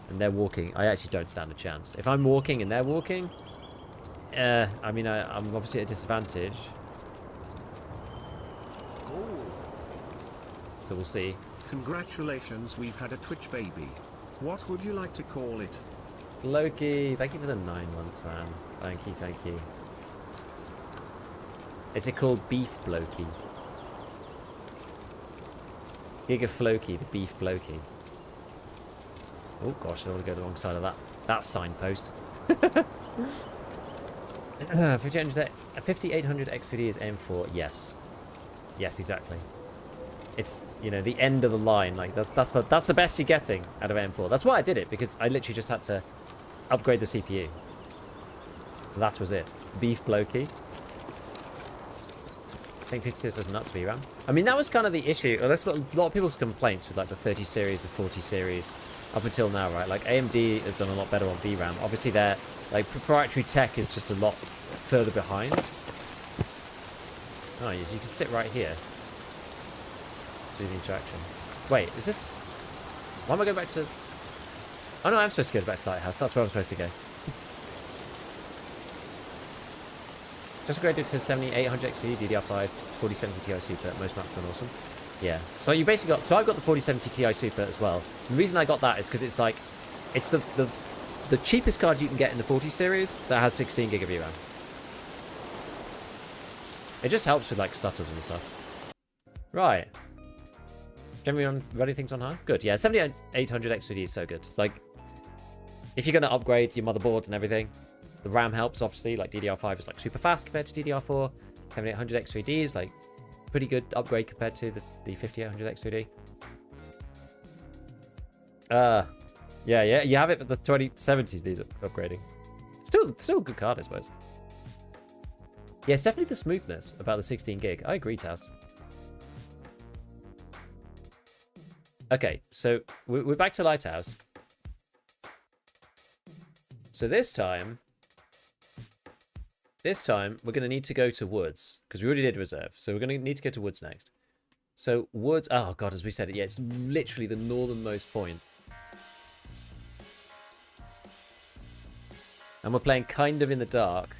and they're walking, I actually don't stand a chance. If I'm walking and they're walking, I mean, I'm obviously at a disadvantage. Cool. So we'll see. Congratulations, we've had a Twitch baby. What would you like to call it? Loki, thank you for the 9 months, man. Thank you. Is it called Beef Blokey? Giga Floki, the Beef Blokey. Oh gosh, I don't want to go the wrong side of that signpost. 5800 X3D is M4. Yes, exactly. It's, you know, the end of the line. Like that's the best you're getting out of M4. That's why I did it, because I literally just had to upgrade the CPU. That was it. Beef Blokey. I think 56 is nuts VRAM. I mean, that was kind of the issue. Well, there's a lot of people's complaints with like the 30 series, the 40 series, up until now, right? Like AMD has done a lot better on VRAM. Obviously, their like proprietary tech is just a lot further behind. Oh, you can sit right here. Do the interaction. Wait, is this? Why am I going back to? Oh no, I'm supposed to go back to Lighthouse. That's where I'm supposed to go. Just upgraded to 7800 XT, DDR5, 4070 Ti Super. Most maps run awesome. Yeah. So you basically got. So I've got the 4070 Ti Super as well. The reason I got that is because it's like, it's the cheapest card you can get in the 40 series that has 16 gig of VRAM. It just helps with like stutters and stuff. Right. Generally running things on high? Good, yeah. 7800 X3D is so good. It's like, if you're going to upgrade your motherboard and everything, the RAM helps, obviously. Like, DDR5 is like super fast compared to DDR4. 7800 X3D is like pretty good upgrade compared to the 5800 X3D. Yeah, you have it, but the 2070s needs upgrading. Still a good card, I suppose. Yeah, it's definitely the smoothness about the 16 gig. I agree, Taz. Okay, so we're back to Lighthouse. So this time we're going to need to go to Woods, because we already did Reserve. So we're going to need to go to Woods next. So Woods, oh god, as we said it, yeah, it's literally the northernmost point. And we're playing kind of in the dark.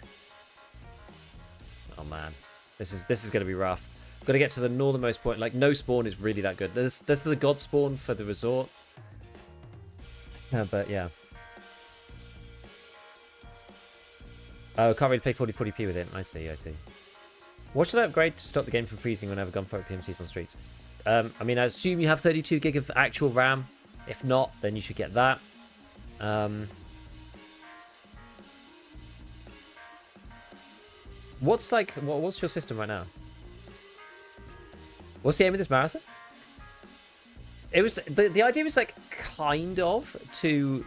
Oh man, this is going to be rough. Got to get to the northernmost point. Like, no spawn is really that good. There's the god spawn for the resort. But yeah. Oh, can't really play 4040p with him. I see. What should I upgrade to stop the game from freezing whenever gunfire PMCs on streets? I mean, I assume you have 32 gig of actual RAM. If not, then you should get that. What's your system right now? What's the aim of this marathon? It was the idea was like kind of to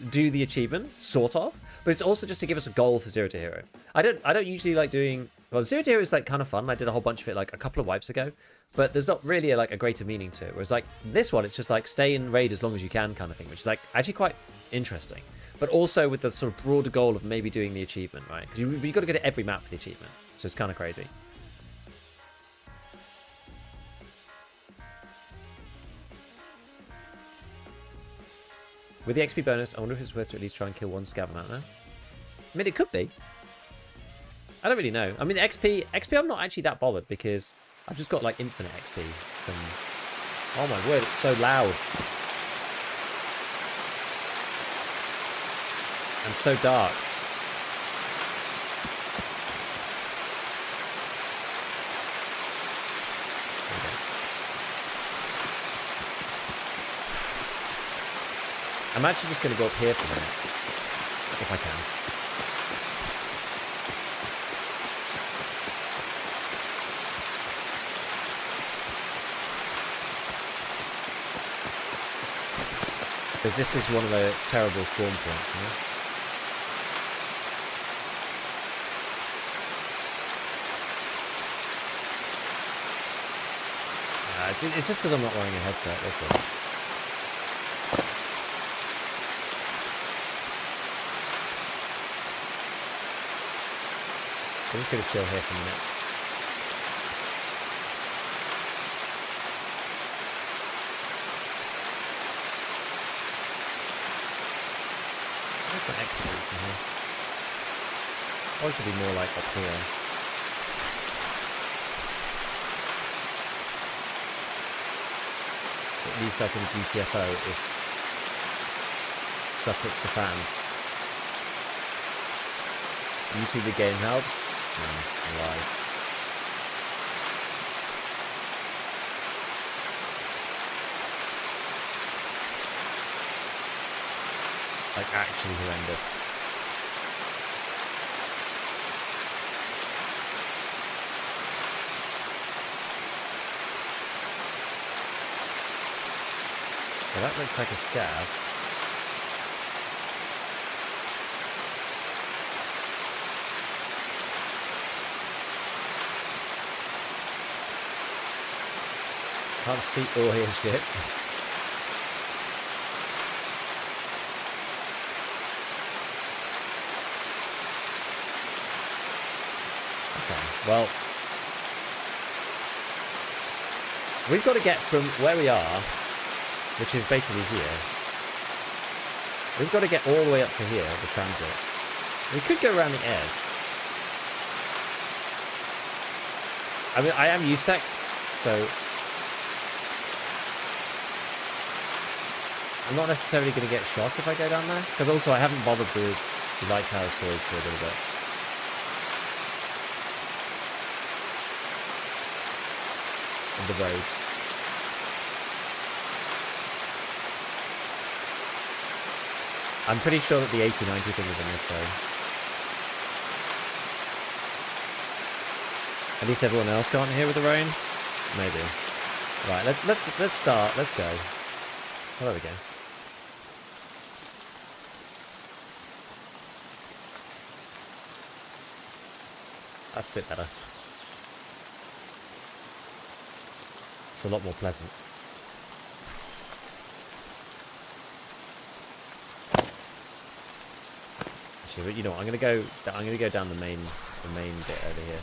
do the achievement, sort of, but it's also just to give us a goal for Zero to Hero. I don't usually like doing, well, Zero to Hero is like kind of fun. I did a whole bunch of it like a couple of wipes ago, but there's not really a greater meaning to it. Whereas like this one, it's just like stay in raid as long as you can kind of thing, which is like actually quite interesting. But also with the sort of broader goal of maybe doing the achievement, right? Because you've got to go to every map for the achievement, so it's kind of crazy. With the XP bonus, I wonder if it's worth to at least try and kill one scav amount now. I mean, it could be. I don't really know. I mean, XP I'm not actually that bothered because I've just got like infinite XP from... Oh my word, it's so loud. And so dark. I'm actually just going to go up here for a minute, if I can. Because this is one of the terrible spawn points, you know? It's just because I'm not wearing a headset, that's all. I'm just going to chill here for a minute. Where's my exit route from here? Or it should be more like up here. At least I can GTFO if stuff hits the fan. YouTube the game helps? No, lie. Like actually horrendous. Well, that looks like a scav. Can't see or hear shit. Okay, well, we've got to get from where we are, which is basically here. We've got to get all the way up to here, the transit. We could go around the edge. I mean, I am USEC, so I'm not necessarily going to get shot if I go down there. Because also I haven't bothered the Lighthouse boys for a little bit. And the roads. I'm pretty sure that the 80-90 thing is a myth though. At least everyone else can't hear with the rain? Maybe. Right, let's start. Let's go. Oh, there we go. That's a bit better. It's a lot more pleasant. Actually, but you know what? I'm gonna go down the main bit over here.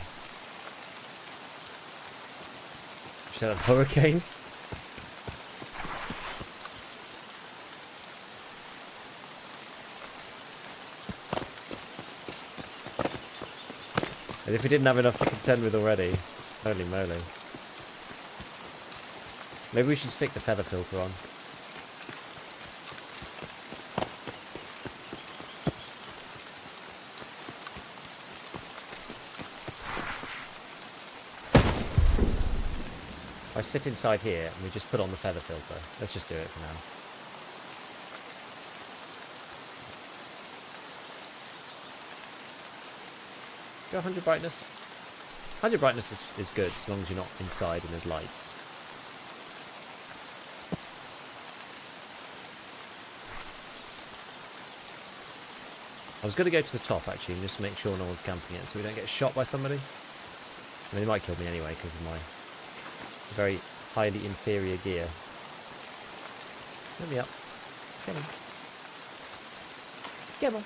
Shut up, hurricanes. And if we didn't have enough to contend with already, holy moly. Maybe we should stick the feather filter on. I sit inside here and we just put on the feather filter. Let's just do it for now. Go 100 brightness. 100 brightness is good as long as you're not inside and there's lights. I was going to go to the top actually and just make sure no one's camping it so we don't get shot by somebody. I mean, they might kill me anyway because of my very highly inferior gear. Let me up. Come on. Come on.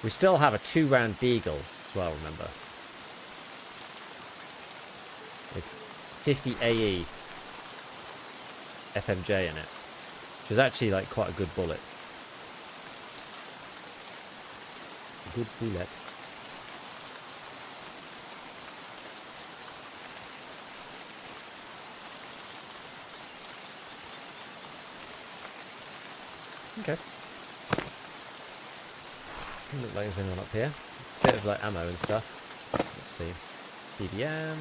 We still have a 2-round Deagle as well, remember. With 50 AE FMJ in it. Which is actually like quite a good bullet. good bullet. Okay. Doesn't look like there's anyone up here. Bit of like ammo and stuff. Let's see. PBM.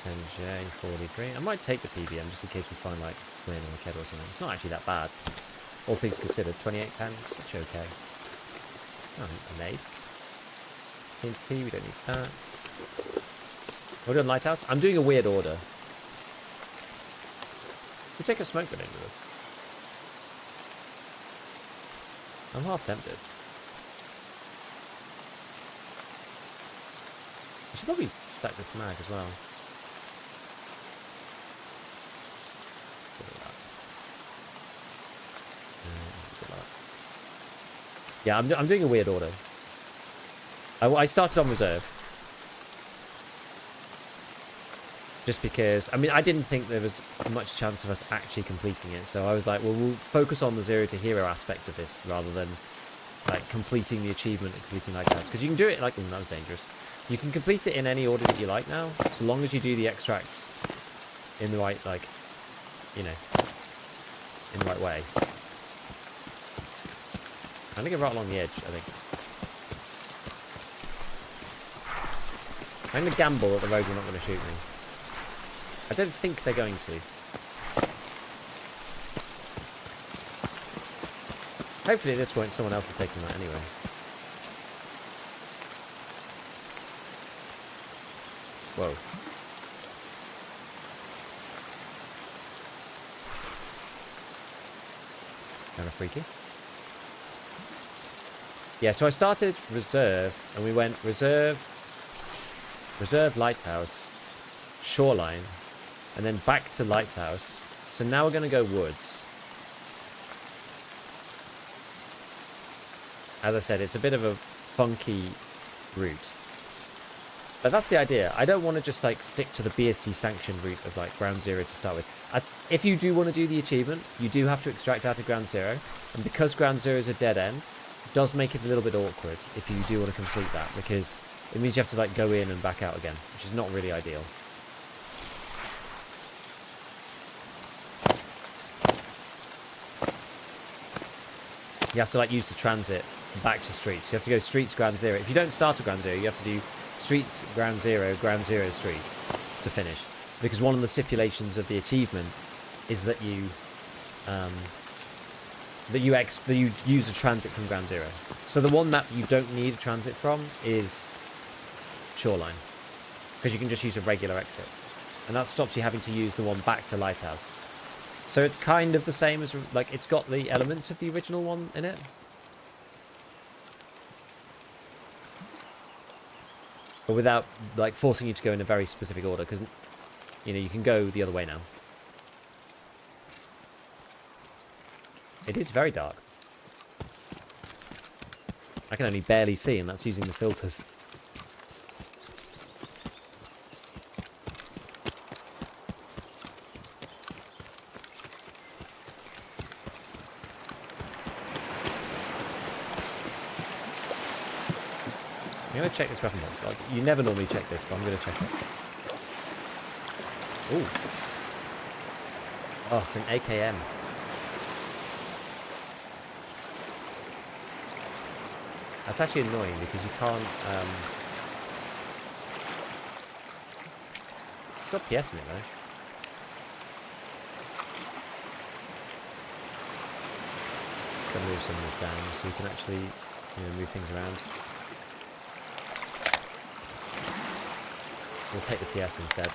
NJ43. I might take the PBM just in case we find like Quinn or a Ked or something. It's not actually that bad. All things considered, £28. It's okay. Oh, a nade. TNT, we don't need that. We're doing Lighthouse. I'm doing a weird order. We take a smoke grenade with us. I'm half tempted. I should probably stack this mag as well. Yeah, I'm doing a weird order. I started on reserve. Just because, I mean, I didn't think there was much chance of us actually completing it. So I was like, well, we'll focus on the 0 to hero aspect of this rather than like completing the achievement and completing Lighthouse. Because you can do it like, that was dangerous. You can complete it in any order that you like now, so long as you do the extracts in the right, like, you know, in the right way. I'm gonna get right along the edge, I think. I'm gonna gamble that the rogue are not gonna shoot me. I don't think they're going to. Hopefully at this point someone else is taking that anyway. Whoa. Kind of freaky. Yeah, so I started reserve, and we went reserve, Lighthouse, Shoreline, and then back to Lighthouse. So now we're going to go woods. As I said, it's a bit of a funky route. But that's the idea. I don't want to just like stick to the BST sanctioned route of like ground 0 to start with. If you do want to do the achievement, you do have to extract out of ground 0. And because ground 0 is a dead end, it does make it a little bit awkward if you do want to complete that, because it means you have to like go in and back out again, which is not really ideal. You have to like use the transit back to streets. You have to go streets ground 0. If you don't start at ground 0, you have to do streets ground 0 streets to finish, because one of the stipulations of the achievement is that you use a transit from ground 0. So the one map you don't need a transit from is Shoreline, because you can just use a regular exit, and that stops you having to use the one back to Lighthouse. So it's kind of the same as, like, it's got the elements of the original one in it. But without, like, forcing you to go in a very specific order, because, you know, you can go the other way now. It is very dark. I can only barely see, and that's using the filters. I'm going to check this weapon box. Like, you never normally check this, but I'm going to check it. Ooh. Oh, it's an AKM. That's actually annoying because you can't... It's got PS in it, though. Gotta move some of this down so you can actually, you know, move things around. We'll take the PS instead.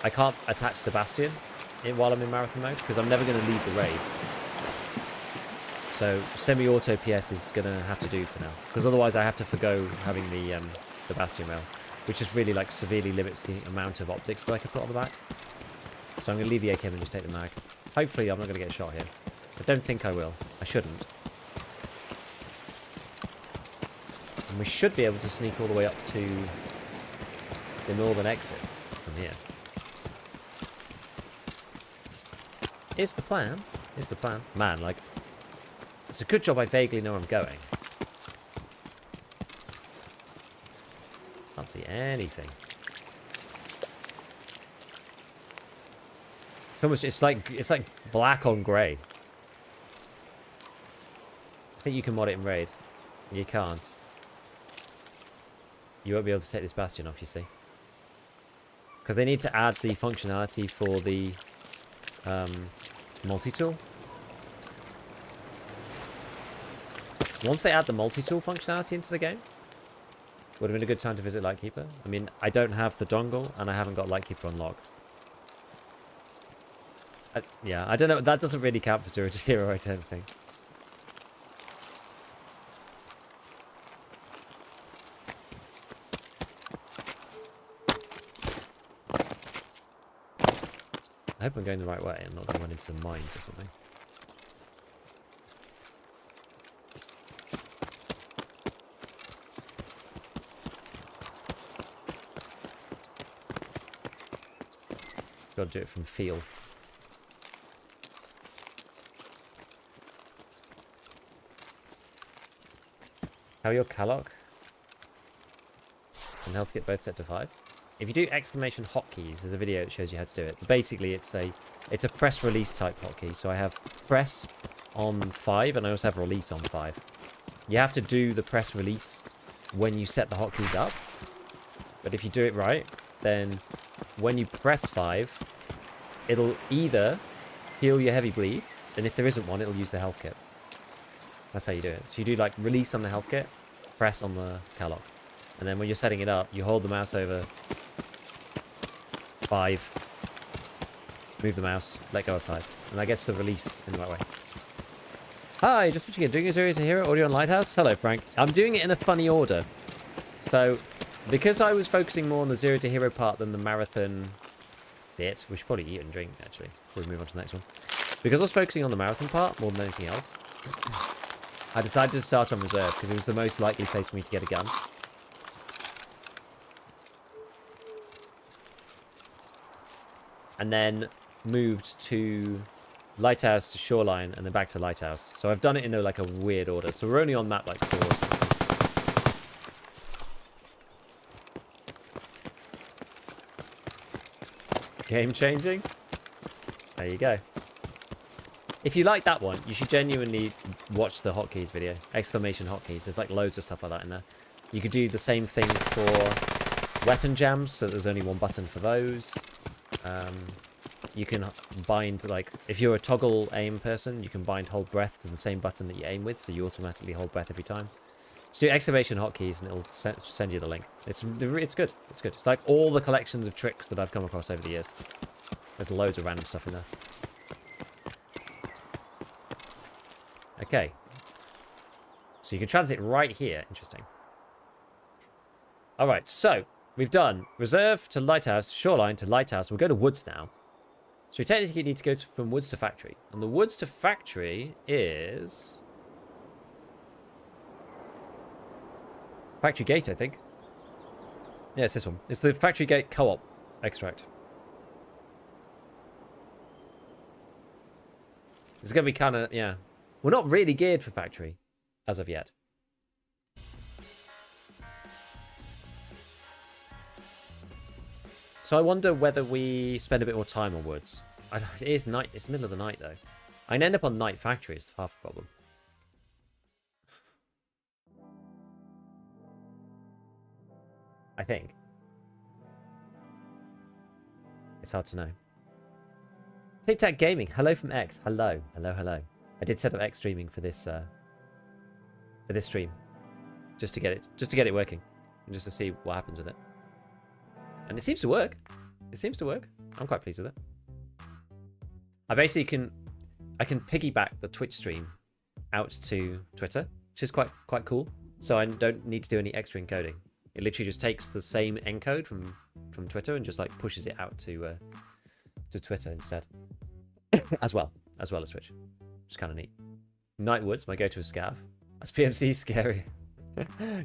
I can't attach the Bastion while I'm in marathon mode because I'm never going to leave the raid. So semi-auto PS is going to have to do for now, because otherwise I have to forgo having the Bastion rail, which just really like severely limits the amount of optics that I can put on the back. So I'm going to leave the AK and just take the mag. Hopefully I'm not going to get shot here. I don't think I will. I shouldn't. And we should be able to sneak all the way up to the northern exit from here. Is the plan. Is the plan. Man, like, It's a good job I vaguely know where I'm going. Can't see anything. It's almost, it's like black on grey. I think you can mod it in raid. You can't. You won't be able to take this bastion off, you see. Because they need to add the functionality for the multi-tool. Once they add the multi-tool functionality into the game, would have been a good time to visit Lightkeeper. I mean, I don't have the dongle, and I haven't got Lightkeeper unlocked. Yeah, I don't know. That doesn't really count for 0 to Hero, I don't think. I hope I'm going the right way and not going to run into the mines or something. Got to do it from feel. How are your Calloc and health kit both set to 5? If you do exclamation hotkeys, there's a video that shows you how to do it. But basically, it's a press release type hotkey. So I have press on 5, and I also have release on 5. You have to do the press release when you set the hotkeys up. But if you do it right, then when you press 5, it'll either heal your heavy bleed, and if there isn't one, it'll use the health kit. That's how you do it. So you do like release on the health kit, press on the Calloc. And then when you're setting it up, you hold the mouse over 5, move the mouse, let go of 5. And that gets the release in the right way. Hi, just watching it. Doing a Zero to Hero audio on Lighthouse? Hello, Frank. I'm doing it in a funny order. So, because I was focusing more on the 0 to Hero part than the marathon bit, we should probably eat and drink, actually, before we move on to the next one. Because I was focusing on the marathon part more than anything else, I decided to start on reserve because it was the most likely place for me to get a gun. And then moved to Lighthouse to Shoreline and then back to Lighthouse. So I've done it in like a weird order. So we're only on map like 4 or something. Game changing? There you go. If you like that one, you should genuinely watch the hotkeys video. Exclamation hotkeys. There's like loads of stuff like that in there. You could do the same thing for weapon jams, so there's only one button for those. You can bind, like, if you're a toggle aim person, you can bind hold breath to the same button that you aim with, so you automatically hold breath every time. Just do exclamation hotkeys and it'll send you the link. It's good. It's good. It's like all the collections of tricks that I've come across over the years. There's loads of random stuff in there. Okay. So you can transit right here. Interesting. Alright, so we've done Reserve to Lighthouse, Shoreline to Lighthouse. We'll go to Woods now. So we technically need to go from Woods to Factory. And the Woods to Factory is Factory Gate, I think. Yeah, it's this one. It's the Factory Gate Co-op extract. It's going to be kind of, yeah. We're not really geared for Factory as of yet. So I wonder whether we spend a bit more time on Woods. It is night. It's the middle of the night, though. I can end up on Night Factory. It's half the problem. I think. It's hard to know. Tic Tac Gaming. Hello from X. Hello. Hello, hello. I did set up X streaming for this stream. Just to get it working. And just to see what happens with it. And it seems to work. It seems to work. I'm quite pleased with it. I basically can piggyback the Twitch stream out to Twitter, which is quite cool. So I don't need to do any extra encoding. It literally just takes the same encode from Twitter and just like pushes it out to Twitter instead. as well as Twitch. Which is kind of neat. Nightwoods, my go-to is Scav. That's PMC scary.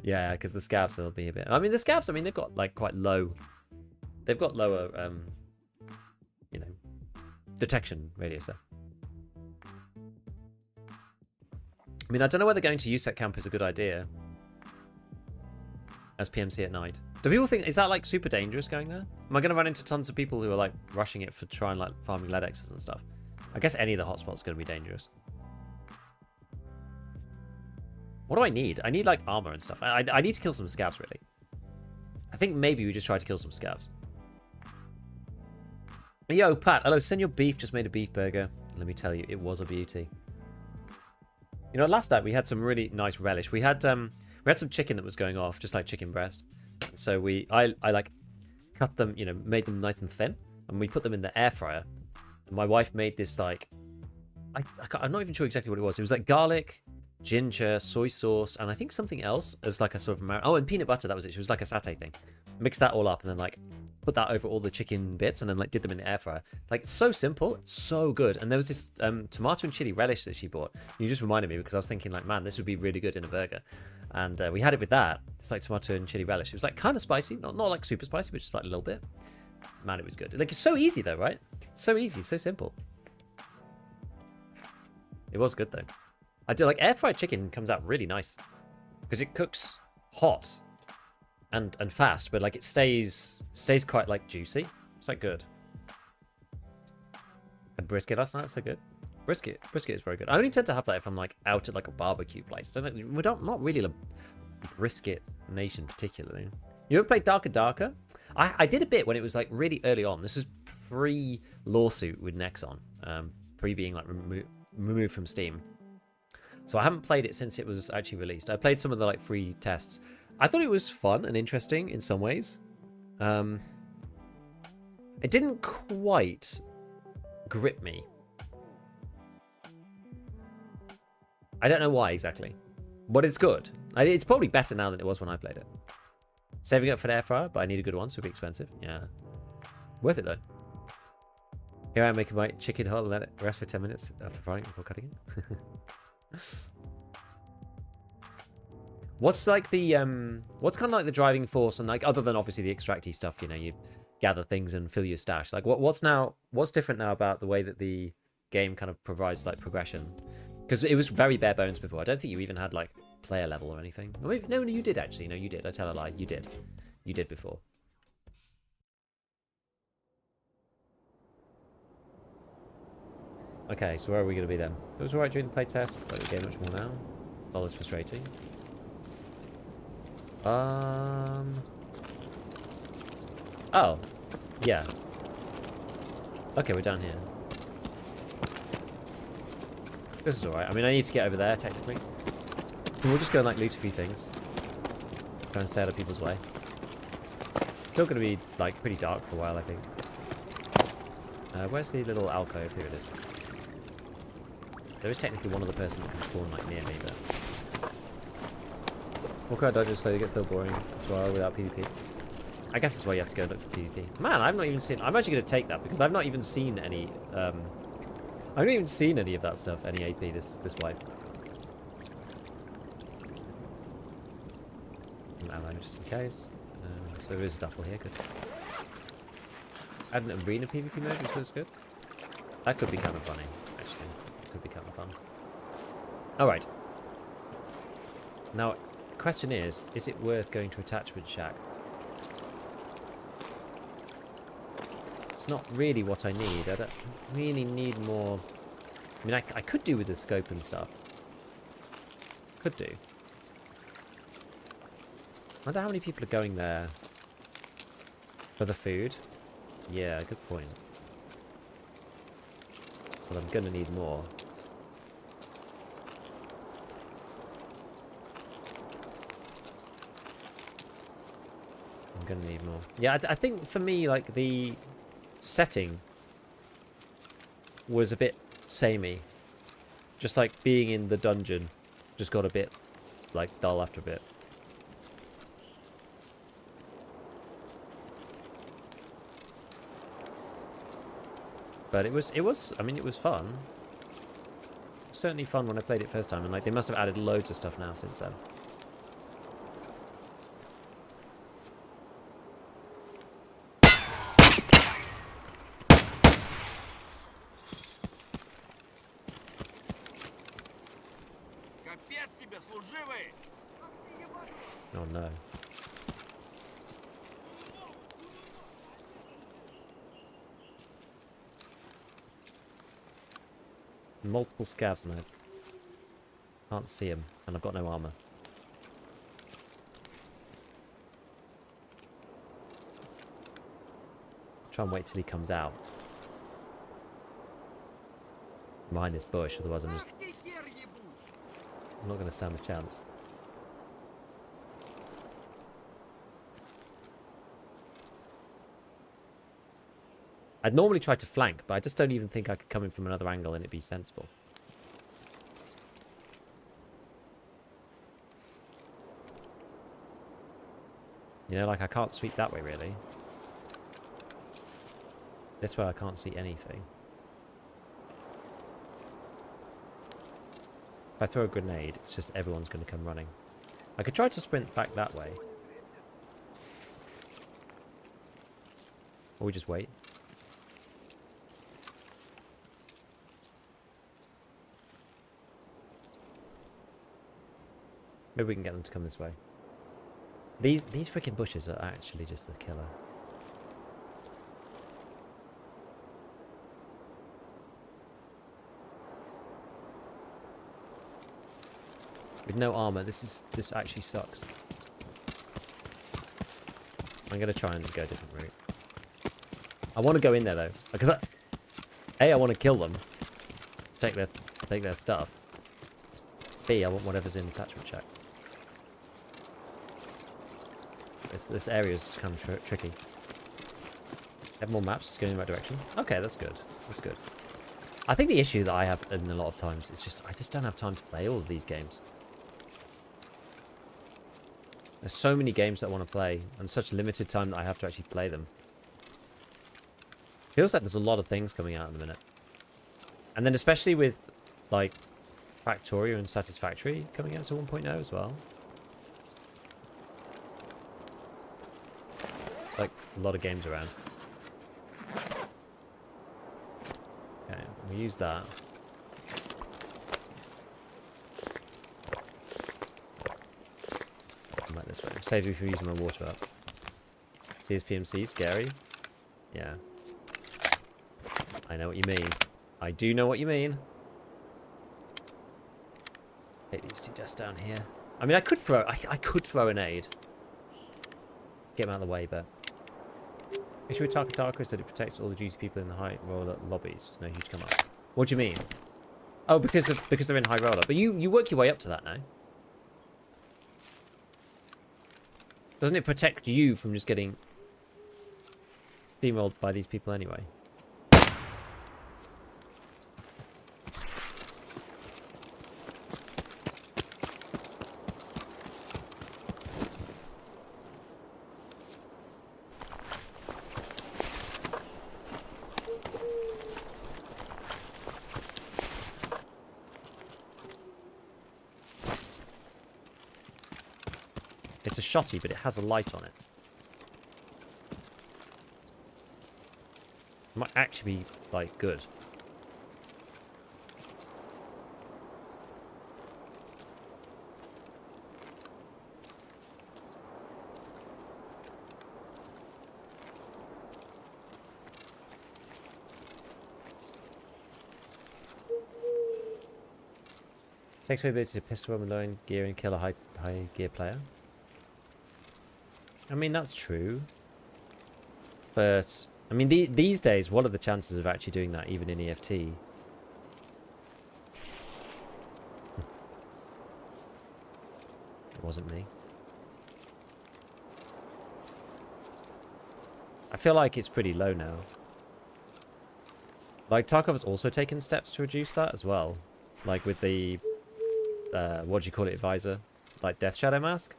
Yeah, because the Scavs will be a bit. I mean, the Scavs. I mean, they've got like quite low. They've got lower, you know, detection radius there. I mean, I don't know whether going to USEC camp is a good idea as PMC at night. Do people think, is that like super dangerous going there? Am I going to run into tons of people who are like rushing it for trying like farming lead X's and stuff? I guess any of the hotspots are going to be dangerous. What do I need? I need like armor and stuff. I need to kill some scavs really. I think maybe we just try to kill some scavs. Yo, Pat, hello, Senor Beef just made a beef burger. Let me tell you, it was a beauty. You know, last night we had some really nice relish. We had some chicken that was going off, just like chicken breast. So I like cut them, you know, made them nice and thin, and we put them in the air fryer. And my wife made this like, I'm not even sure exactly what it was. It was like garlic, ginger, soy sauce, and I think something else as like a sort of oh, and peanut butter. That was it. It was like a satay thing. Mixed that all up and then like put that over all the chicken bits and then like did them in the air fryer. Like so simple, so good. And there was this tomato and chili relish that she bought. You just reminded me because I was thinking like, man, this would be really good in a burger. And we had it with that. It's like tomato and chili relish. It was like kind of spicy, not like super spicy, but just like a little bit. Man, it was good. Like it's so easy though, right? So easy, so simple. It was good though. I do like air fried chicken comes out really nice because it cooks hot and fast, but like it stays quite like juicy. It's like good. And brisket last night, so good. Brisket is very good. I only tend to have that if I'm like out at like a barbecue place. We're not really a brisket nation particularly. You ever played Darker? I did a bit when it was like really early on. This is pre-lawsuit with Nexon, pre being like removed from Steam. So I haven't played it since it was actually released. I played some of the like free tests. I thought it was fun and interesting in some ways. It didn't quite grip me. I don't know why exactly, but it's good. It's probably better now than it was when I played it. Saving up for the air fryer, but I need a good one, so it'll be expensive. Yeah, worth it though. Here I am making my chicken hot and let it rest for 10 minutes after frying before cutting it. What's like the what's kind of like the driving force, and like other than obviously the extracty stuff, you know, you gather things and fill your stash. Like what's different now about the way that the game kind of provides like progression? Because it was very bare bones before. I don't think you even had like player level or anything. No, you did actually. No, you did. I tell a lie. You did. You did before. Okay, so where are we going to be then? It was alright during the playtest, but the game much more now. Oh, that's frustrating. Oh, yeah. Okay, we're down here. This is alright. I mean, I need to get over there, technically. We'll just go and, like, loot a few things. Try and stay out of people's way. Still going to be, like, pretty dark for a while, I think. Where's the little alcove? Here it is. There is technically one other person that can spawn, like, near me, but... Walk around dungeons slowly gets a little boring as well without PvP. I guess that's why you have to go look for PvP. Man, I've not even seen... I'm actually going to take that, because I've not even seen any, I've not even seen any of that stuff, any AP this wipe. Ammo just in case. So there is duffel here, good. Add an arena PvP mode, which looks good. That could be kind of funny, actually. Could be kind of fun. Alright. Now, the question is it worth going to Attachment Shack? It's not really what I need. I don't really need more... I mean, I could do with the scope and stuff. Could do. I wonder how many people are going there for the food. Yeah, good point. But I'm going to need more. I'm going to need more. Yeah, I think for me, like, the setting was a bit samey. Just like being in the dungeon just got a bit, like, dull after a bit. But it was, I mean, it was fun. It was certainly fun when I played it first time, and like they must have added loads of stuff now since then. Oh no. Multiple scavs and I can't see them, and I've got no armor. Try and wait till he comes out behind this bush, otherwise I'm not going to stand a chance. I'd normally try to flank, but I just don't even think I could come in from another angle and it'd be sensible. You know, like I can't sweep that way really. This way I can't see anything. If I throw a grenade, it's just everyone's going to come running. I could try to sprint back that way. Or we just wait. Maybe we can get them to come this way. These freaking bushes are actually just the killer. With no armor, this actually sucks. I'm gonna try and go a different route. I want to go in there though, because I want to kill them, take their stuff. B, I want whatever's in attachment check. This area is kind of tricky. Have more maps, it's going in the right direction. Okay, that's good. That's good. I think the issue that I have in a lot of times is just I just don't have time to play all of these games. There's so many games that I want to play, and such limited time that I have to actually play them. Feels like there's a lot of things coming out in a minute. And then especially with, like, Factorio and Satisfactory coming out to 1.0 as well. It's like a lot of games around. Okay, we use that. Come back this way. Saves me from using my water up. CSPMC, scary. Yeah. I know what you mean. I do know what you mean. Take these two deaths down here. I mean, I could throw an aid. Get them out of the way, but... The issue with Tarkov is that it protects all the juicy people in the high roller lobbies. There's no huge come up. What do you mean? Oh, because they're in high roller. But you work your way up to that now. Doesn't it protect you from just getting steamrolled by these people anyway? It's a shotty, but it has a light on it. It might actually be, like, good. Takes away ability to pistol run with low gear and kill a high gear player. I mean, that's true. But, I mean, these days, what are the chances of actually doing that, even in EFT? It wasn't me. I feel like it's pretty low now. Like, Tarkov has also taken steps to reduce that as well. Like with the, what do you call it, visor? Like Death Shadow mask?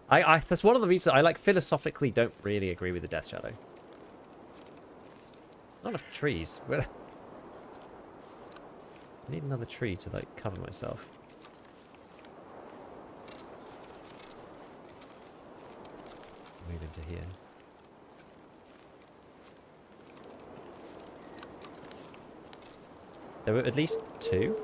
That's one of the reasons I, like, philosophically don't really agree with the Death Shadow. Not enough trees. I need another tree to, like, cover myself. Move into here. There were at least two.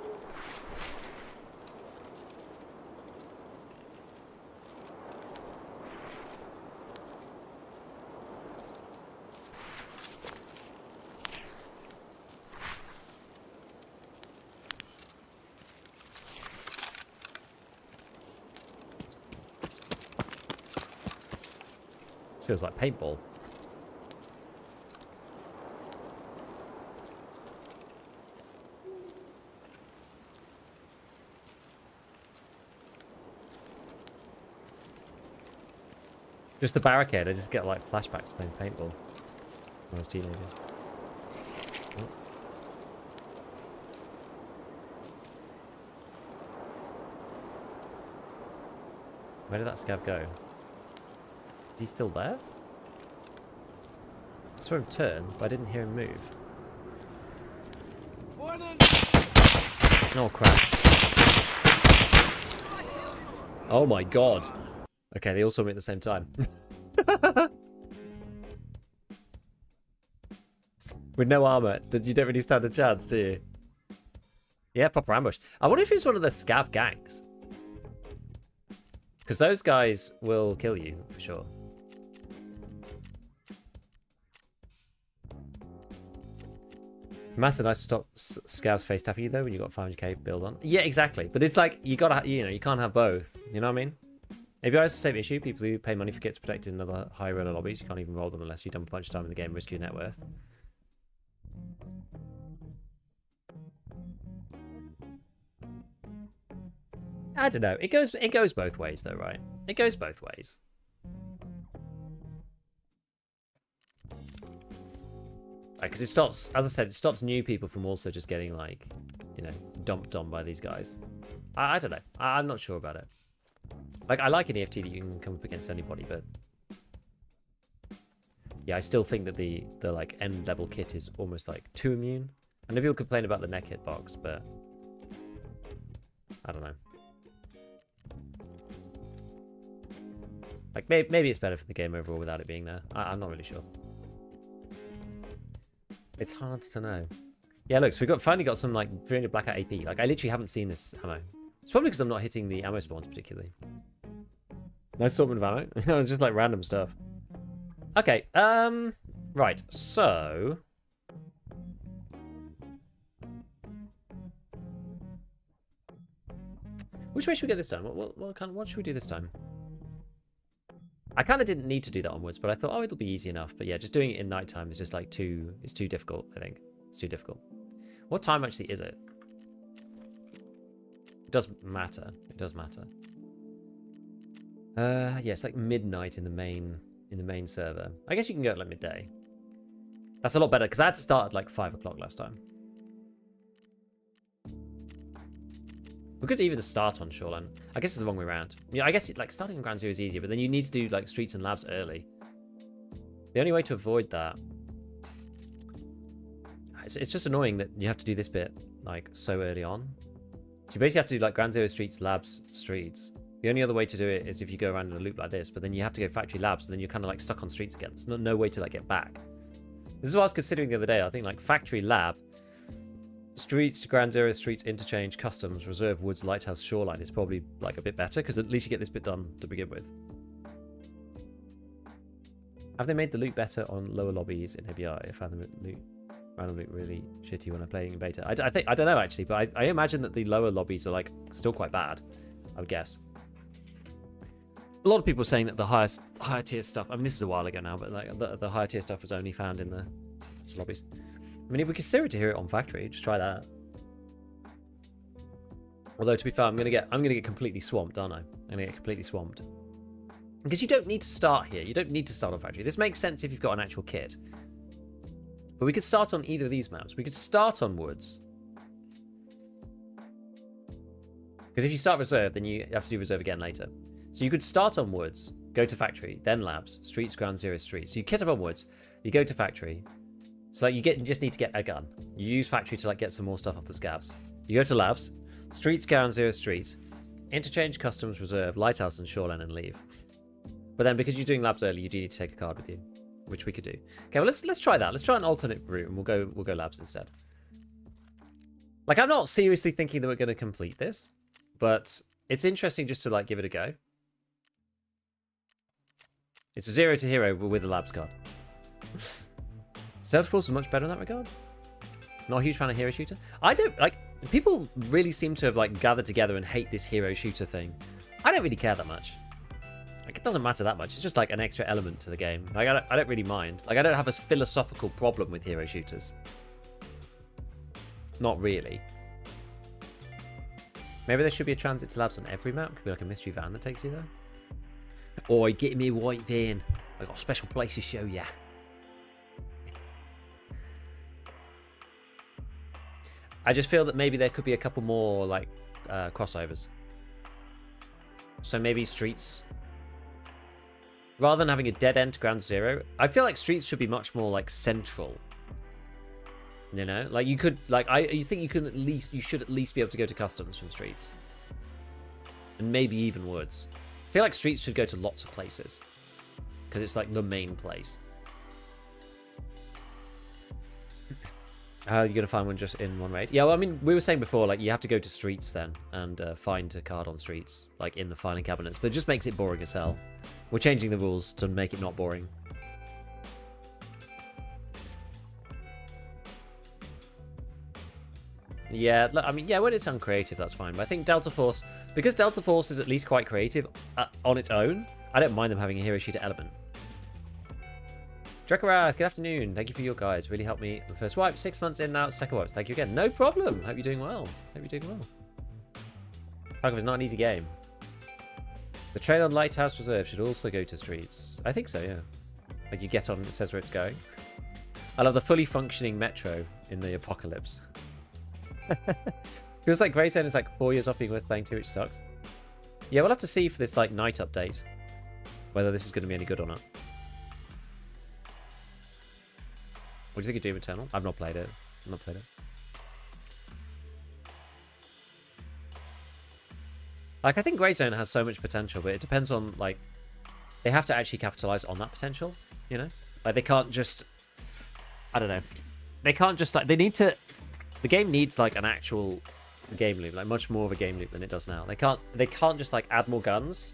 Feels like paintball. Just a barricade. I just get like flashbacks playing paintball when I was a teenager. Oh. Where did that scav go? Is he still there? I saw him turn, but I didn't hear him move. Oh crap. Oh my god. Okay, they all saw me at the same time. With no armor, you don't really stand a chance, do you? Yeah, proper ambush. I wonder if it's one of the scav gangs. Because those guys will kill you, for sure. Master, nice to stop scavs face tapping you though when you got 500k build on. Yeah, exactly. But it's like you gotta, you can't have both. You know what I mean? API is the same issue. People who pay money for kits protected in other high roller lobbies. You can't even roll them unless you dump a bunch of time in the game and risk your net worth. I don't know. It goes both ways though, right? It goes both ways. Because it stops, as I said, it stops new people from also just getting like, dumped on by these guys. I don't know. I'm not sure about it. Like, I like an EFT that you can come up against anybody, but yeah, I still think that the like end level kit is almost like too immune. I know people complain about the neck hitbox, but I don't know. Like maybe it's better for the game overall without it being there. I'm not really sure. It's hard to know. Yeah, look, so finally got some like 300 blackout AP. Like I literally haven't seen this ammo. It's probably because I'm not hitting the ammo spawns particularly. Nice assortment of ammo. Just like random stuff. Okay, right, so which way should we get this time? What should we do this time? I kind of didn't need to do that onwards, but I thought, oh, it'll be easy enough. But yeah, just doing it in nighttime is just like it's too difficult, I think. It's too difficult. What time actually is it? It does matter. It does matter. Yeah, it's like midnight in the main server. I guess you can go at like midday. That's a lot better because I had to start at like 5 o'clock last time. We could even start on Shoreline. I guess it's the wrong way around. Yeah, I guess like starting on Ground Zero is easier, but then you need to do like streets and labs early. The only way to avoid that, it's just annoying that you have to do this bit like so early on. So you basically have to do like Ground Zero streets, labs, streets. The only other way to do it is if you go around in a loop like this, but then you have to go factory labs, and then you're kind of like stuck on streets again. There's no way to like get back. This is what I was considering the other day. I think like factory lab, streets to Ground Zero, streets, interchange, customs, reserve, woods, lighthouse, shoreline is probably like a bit better because at least you get this bit done to begin with. Have they made the loot better on lower lobbies in ABI? I found the loot, random loot really shitty when I'm playing in beta. I don't know actually, but I imagine that the lower lobbies are like still quite bad. I would guess. A lot of people are saying that the higher tier stuff. I mean, this is a while ago now, but like the higher tier stuff was only found in the lobbies. I mean, if we consider it to hear it on factory, just try that. Although to be fair, I'm gonna get completely swamped, aren't I? I'm gonna get completely swamped. Because you don't need to start here. You don't need to start on factory. This makes sense if you've got an actual kit. But we could start on either of these maps. We could start on woods. Because if you start reserve, then you have to do reserve again later. So you could start on woods, go to factory, then labs, streets, Ground Zero, streets. So you kit up on woods, you go to factory. So like you just need to get a gun. You use factory to like get some more stuff off the scavs. You go to labs, streets, Ground Zero, streets, interchange, customs, reserve, lighthouse, and shoreline, and leave. But then because you're doing labs early, you do need to take a card with you, which we could do. Okay, well let's try that. Let's try an alternate route, and we'll go labs instead. Like I'm not seriously thinking that we're going to complete this, but it's interesting just to like give it a go. It's a 0 to hero with a labs card. Salesforce is much better in that regard. Not a huge fan of hero shooter. I don't like. People really seem to have like gathered together and hate this hero shooter thing. I don't really care that much. Like, it doesn't matter that much. It's just like an extra element to the game. Like, I don't really mind. Like, I don't have a philosophical problem with hero shooters. Not really. Maybe there should be a transit to labs on every map. Could be like a mystery van that takes you there. Or get me a white van. I got a special place to show ya. I just feel that maybe there could be a couple more like crossovers. So maybe streets, rather than having a dead end to ground zero, I feel like streets should be much more like central. You know, like you could, like you think you can you should at least be able to go to customs from streets, and maybe even woods. I feel like streets should go to lots of places because it's like the main place. You're gonna find one just in one raid? Yeah, well, I mean, we were saying before, like you have to go to streets then and find a card on streets, like in the filing cabinets, but it just makes it boring as hell. We're changing the rules to make it not boring. Yeah, I mean, yeah, when it's uncreative, that's fine. But I think Delta Force, because Delta Force is at least quite creative on its own, I don't mind them having a hero shooter element. Drekarath, good afternoon. Thank you for your guides. Really helped me on the first wipe. 6 months in now, second wipes. Thank you again. No problem. Hope you're doing well. Hope you're doing well. Tarkov is not an easy game. The train on Lighthouse Reserve should also go to streets. I think so, yeah. Like you get on, it says where it's going. I love the fully functioning metro in the apocalypse. Feels like Grey Zone is like 4 years off being worth playing too, which sucks. Yeah, we'll have to see for this like night update whether this is going to be any good or not. What do you think of Doom Eternal? I've not played it. I've not played it. Like, I think Grey Zone has so much potential, but it depends on, like, they have to actually capitalize on that potential, you know? Like, they can't just, I don't know. They can't just, like, they need to, the game needs, like, an actual game loop, like, much more of a game loop than it does now. They can't just, like, add more guns,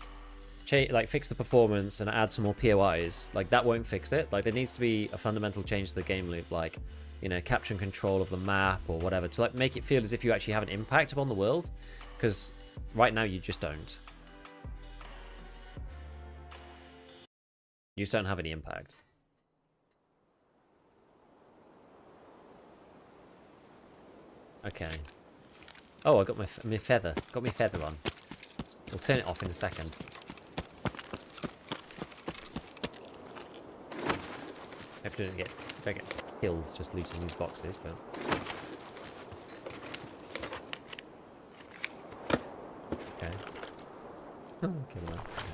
like, fix the performance and add some more POIs. Like, that won't fix it. Like, there needs to be a fundamental change to the game loop, like, you know, capture and control of the map or whatever, to, like, make it feel as if you actually have an impact upon the world, because right now you just don't. You just don't have any impact. Okay. Oh, I got my feather. Got my feather on. We'll turn it off in a second. Hopefully don't get killed just looting these boxes, but okay. Okay, well, that's okay.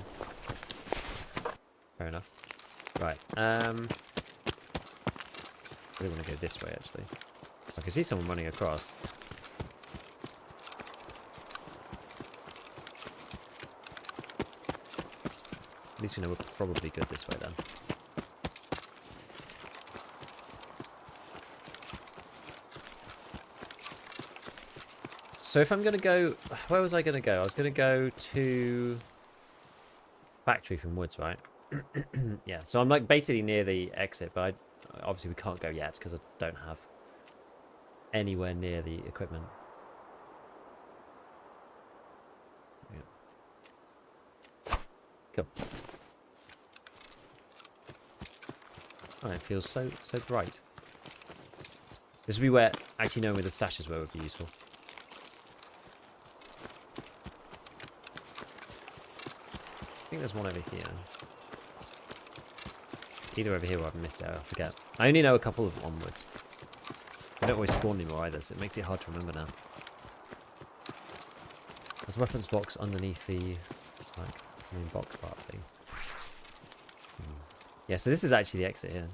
Fair enough. Right. I really want to go this way actually. I can see someone running across. At least we know we're probably good this way then. So if I'm going to go... Where was I going to go? I was going to go to... Factory from Woods, right? Yeah, so I'm like basically near the exit, but obviously we can't go yet because I don't have anywhere near the equipment. Yeah. Cool. Oh, it feels so bright. This would be where actually knowing where the stashes were would be useful. I think there's one over here. Either over here or I've missed it, I forget. I only know a couple of onwards. They don't always spawn anymore either, so it makes it hard to remember now. There's a weapons box underneath the like main box part thing. Yeah, so this is actually the exit here.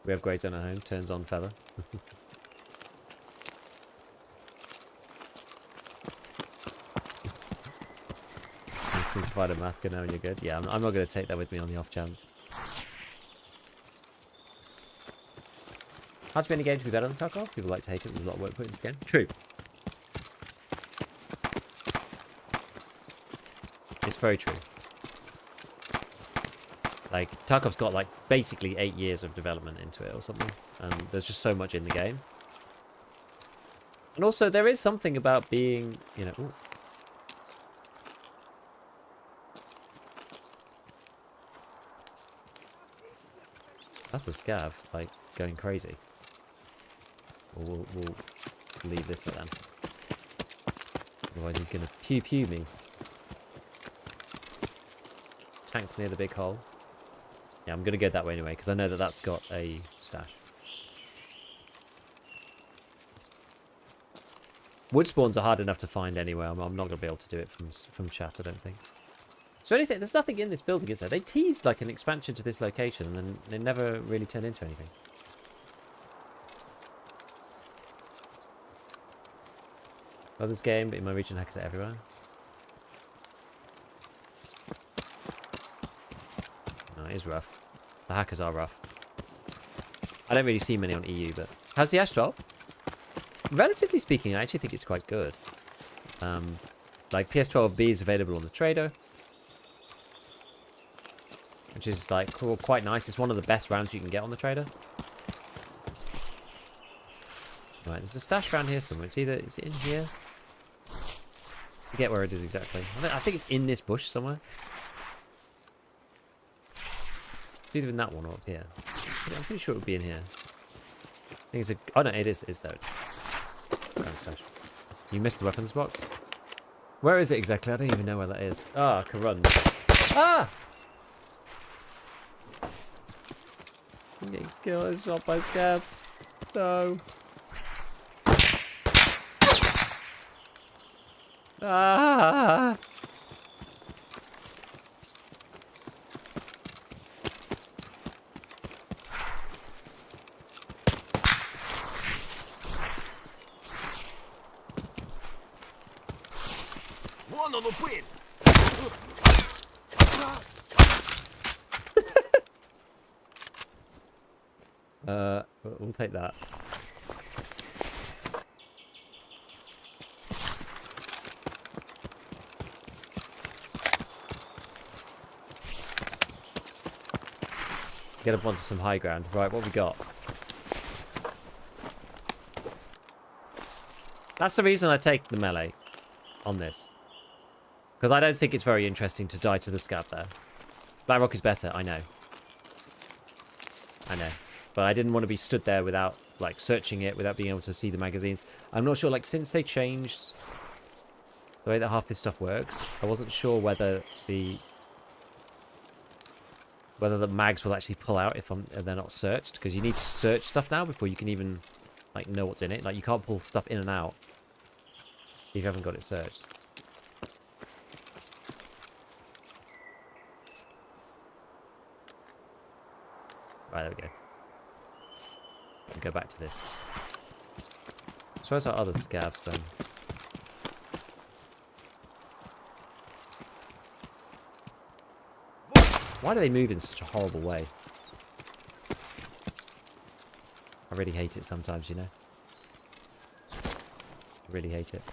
We have Grey Zone at home, turns on feather. You can provide a masker now and you're good. Yeah, I'm not going to take that with me on the off chance. Hard to be in a game to be better than Tarkov. People like to hate it. There's a lot of work put into this game. True. It's very true. Like, Tarkov's got like basically 8 years of development into it or something. And there's just so much in the game. And also there is something about being, you know... Ooh. That's a scav, like, going crazy. We'll leave this for them. Otherwise he's going to pew me. Tank near the big hole. Yeah, I'm going to go that way anyway, because I know that that's got a stash. Wood spawns are hard enough to find anyway. I'm not going to be able to do it from chat, I don't think. So anything, there's nothing in this building, is there? They teased like an expansion to this location, and then they never really turned into anything. Oh, this game, but in my region, hackers are everywhere. No, it is rough. The hackers are rough. I don't really see many on EU, but... How's the Ash 12? Relatively speaking, I actually think it's quite good. Like, PS12B is available on the trader. Which is, like, quite nice. It's one of the best rounds you can get on the trader. Right, there's a stash round here somewhere. Is it in here? I forget where it is exactly. I think it's in this bush somewhere. It's either in that one or up here. I'm pretty sure it would be in here. I think it's a... Oh, no, it is though. It's stash. You missed the weapons box? Where is it exactly? I don't even know where that is. Ah, I can run. Ah! I'm getting killed, shot by scabs. No. Ah! We'll take that. Get up onto some high ground. Right, what we got? That's the reason I take the melee on this. Because I don't think it's very interesting to die to the scav there. Blackrock is better, I know. I know. But I didn't want to be stood there without, like, searching it, without being able to see the magazines. I'm not sure, like, since they changed the way that half this stuff works, I wasn't sure whether the mags will actually pull out if they're not searched. Because you need to search stuff now before you can even, like, know what's in it. Like, you can't pull stuff in and out if you haven't got it searched. Right, there we go. Go back to this. So where's our other scavs then? Why do they move in such a horrible way? I really hate it sometimes, you know. I really hate it.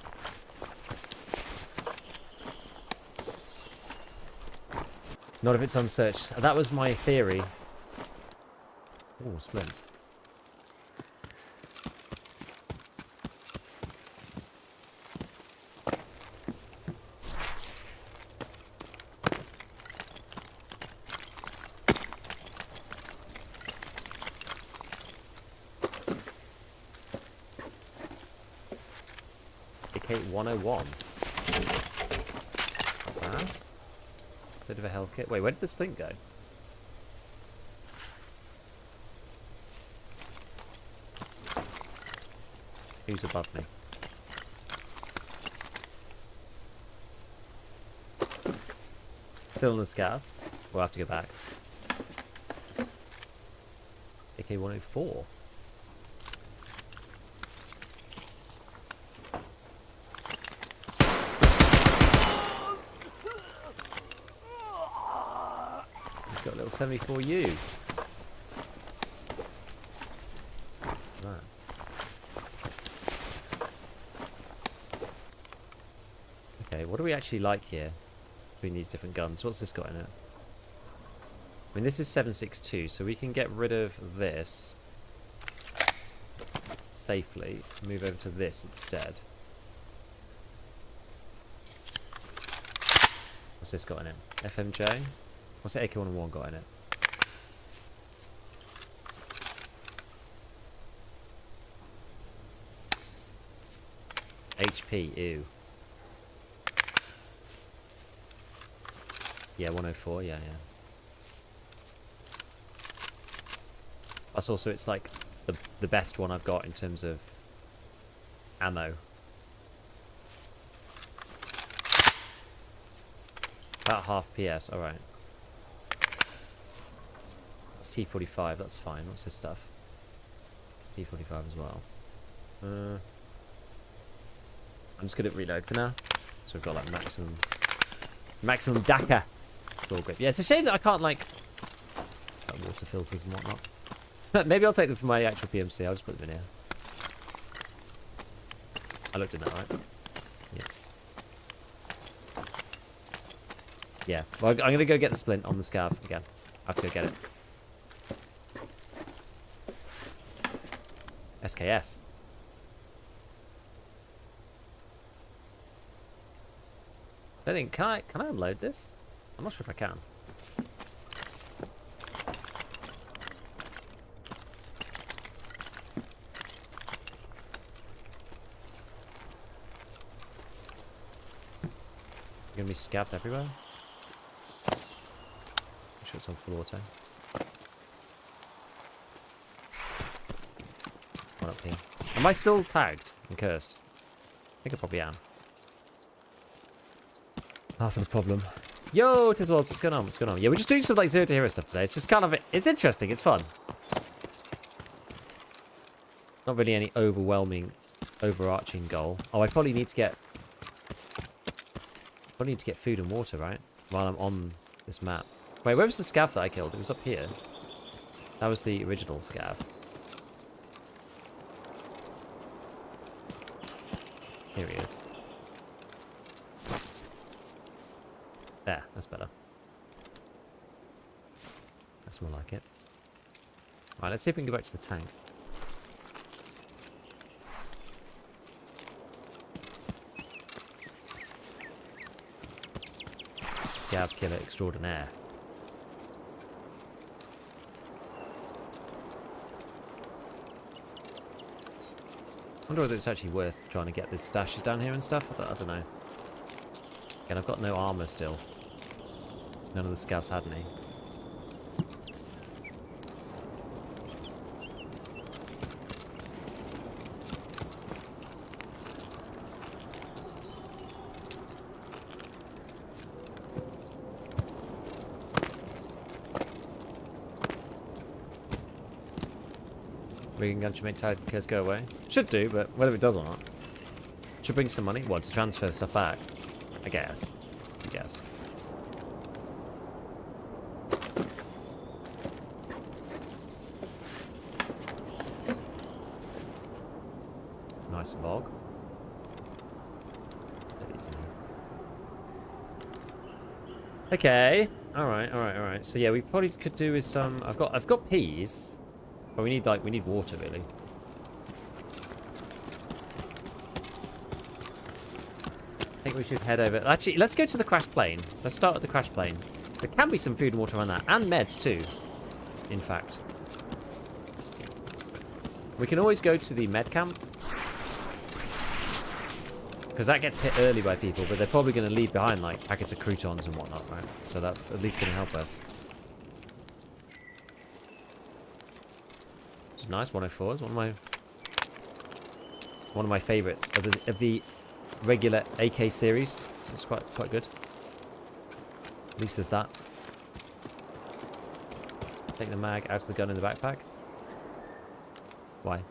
Not if it's unsearched. That was my theory. Oh, splint. AK-101. Not bad. Bit of a health kit. Wait, where did the splint go? Who's above me? Still in the scav. We'll have to go back. AK-104. He's got a little 74U. What do we actually like here between these different guns? What's this got in it? I mean, this is 7.62, so we can get rid of this safely. Move over to this instead. What's this got in it? FMJ? What's the AK-101 got in it? HP, ew. Yeah, 104, yeah. Plus also it's like the best one I've got in terms of ammo. About half PS, alright. That's T45, that's fine. What's this stuff? T45 as well. I'm just gonna reload for now. So we've got like maximum DACA. All good. Yeah, it's a shame that I can't like water filters and whatnot. Maybe I'll take them for my actual PMC. I'll just put them in here. I looked in that, right? Yeah. Yeah. Well, I'm going to go get the splint on the scav again. I have to go get it. SKS. I think, can I unload this? I'm not sure if I can. Gonna be scavs everywhere. Make sure it's on full auto. One up here. Am I still tagged and cursed? I think I probably am. Half of the problem. Yo, Tiswells, what's going on? What's going on? Yeah, we're just doing some like zero to hero stuff today. It's just kind of, it's interesting, it's fun. Not really any overwhelming, overarching goal. Oh, I probably need to get food and water, right? While I'm on this map. Wait, where was the scav that I killed? It was up here. That was the original scav. Here he is. There, that's better. That's more like it. Alright, let's see if we can go back to the tank. Scav killer extraordinaire. I wonder whether it's actually worth trying to get this stashes down here and stuff. I don't know. Again, I've got no armor still. None of the scavs had any. We can actually make tides go away. Should do, but whether it does or not. Should bring some money. What, to transfer stuff back? I guess. Nice vlog. Okay. Alright. So yeah, we probably could do with some. I've got peas. But we need water really. I think we should head over. Actually, let's go to the crash plane. Let's start at the crash plane. There can be some food and water around that, and meds too. In fact, we can always go to the med camp because that gets hit early by people, but they're probably going to leave behind like packets of croutons and whatnot, right? So that's at least going to help us. It's nice. 104s. One of my favourites of the regular AK series. So it's quite good. At least there's that. Take the mag out of the gun in the backpack. Why?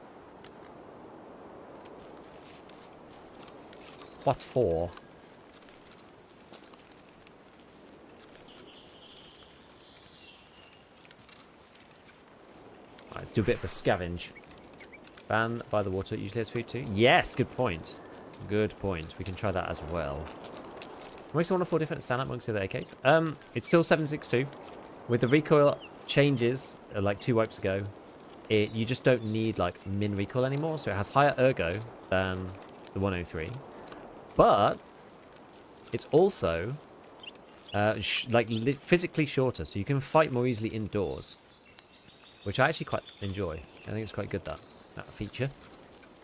What for? Right, let's do a bit of a scavenge. Ban by the water usually has food too. Yes, good point. Good point. We can try that as well. Makes 104 different stand up amongst the other AKs. It's still 7.62. With the recoil changes, like 2 wipes ago, you just don't need like min recoil anymore. So it has higher ergo than the 103. But it's also physically shorter. So you can fight more easily indoors. Which I actually quite enjoy. I think it's quite good, that feature.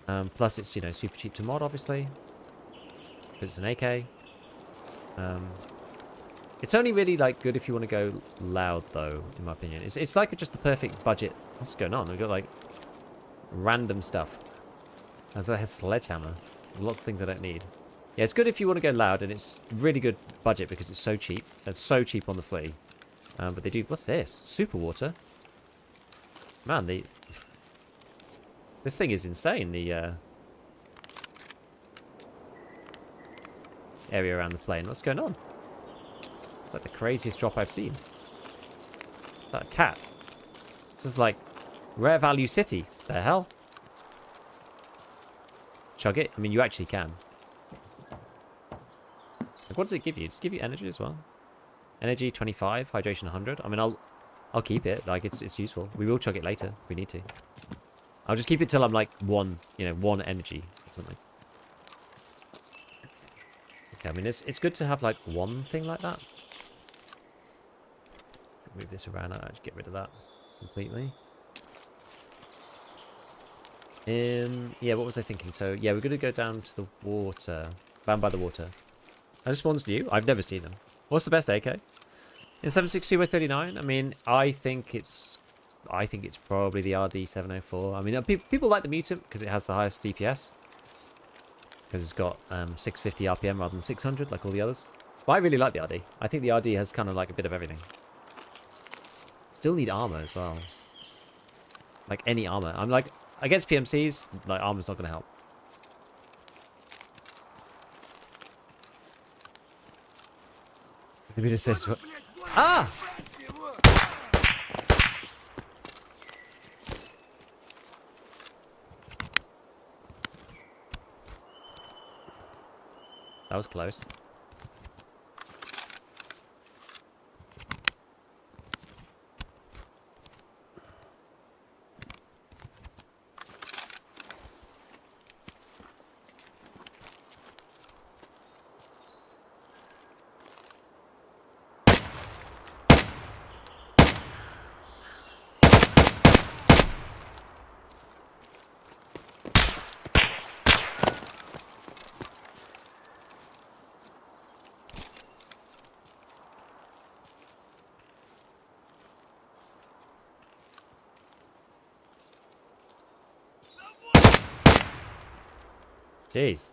Plus it's, super cheap to mod, obviously. It's an AK. It's only really like good if you want to go loud, though, in my opinion. It's like just the perfect budget. What's going on? We've got like random stuff. There's a sledgehammer. Lots of things I don't need. Yeah, it's good if you want to go loud, and it's really good budget because it's so cheap. It's so cheap on the flea. But they do... What's this? Super water? Man, this thing is insane, the area around the plane. What's going on? It's like the craziest drop I've seen. Is that a cat? This is like rare value city. The hell? Chug it? I mean, you actually can. Like, what does it give you? Does it give you energy as well? Energy 25, hydration 100. I mean, I'll keep it. Like, it's useful. We will chug it later if we need to. I'll just keep it till I'm like one energy or something. Okay, I mean, it's good to have like one thing like that. Move this around. I'll just get rid of that completely. Yeah, what was I thinking? So, yeah, we're going to go down to the water. Down by the water. Are this one's new? I've never seen them. What's the best AK? In 7.62 by 39? I mean, I think it's probably the RD704. I mean, people like the Mutant because it has the highest DPS. Because it's got 650 RPM rather than 600 like all the others. But I really like the RD. I think the RD has kind of like a bit of everything. Still need armor as well. Like any armor. I'm like, against PMCs, like armor's not going to help. Maybe this is what... Ah! That was close. Jeez.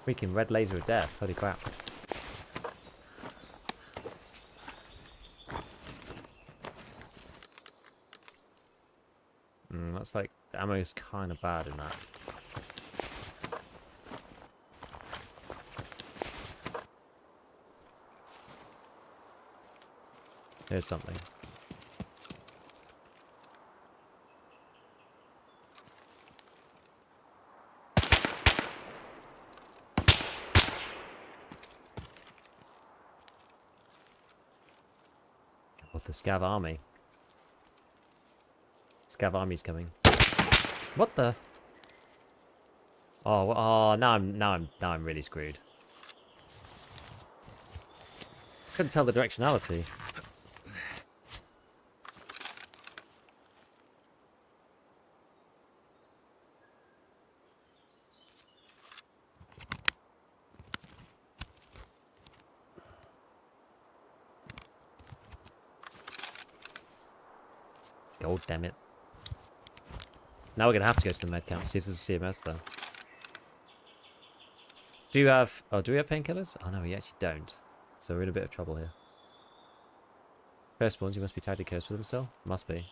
Freaking red laser of death. Holy crap. That's like, the ammo's kind of bad in that. There's something. What, the Scav army? Scav army's coming. What the? Oh, now I'm really screwed. Couldn't tell the directionality. God damn it. Now we're going to have to go to the med camp, see if there's a CMS there. Do we have painkillers? Oh no, we actually don't. So we're in a bit of trouble here. First ones, you must be tactically cursed for them still? Must be.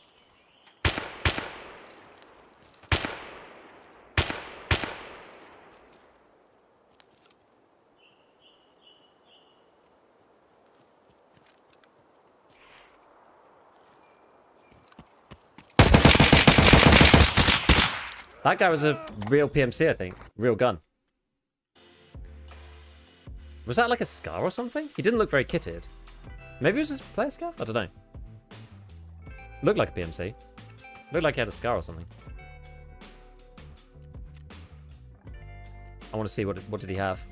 That guy was a real PMC, I think. Real gun. Was that like a scar or something? He didn't look very kitted. Maybe it was just a player scar? I don't know. Looked like a PMC. Looked like he had a scar or something. I want to see what did he have.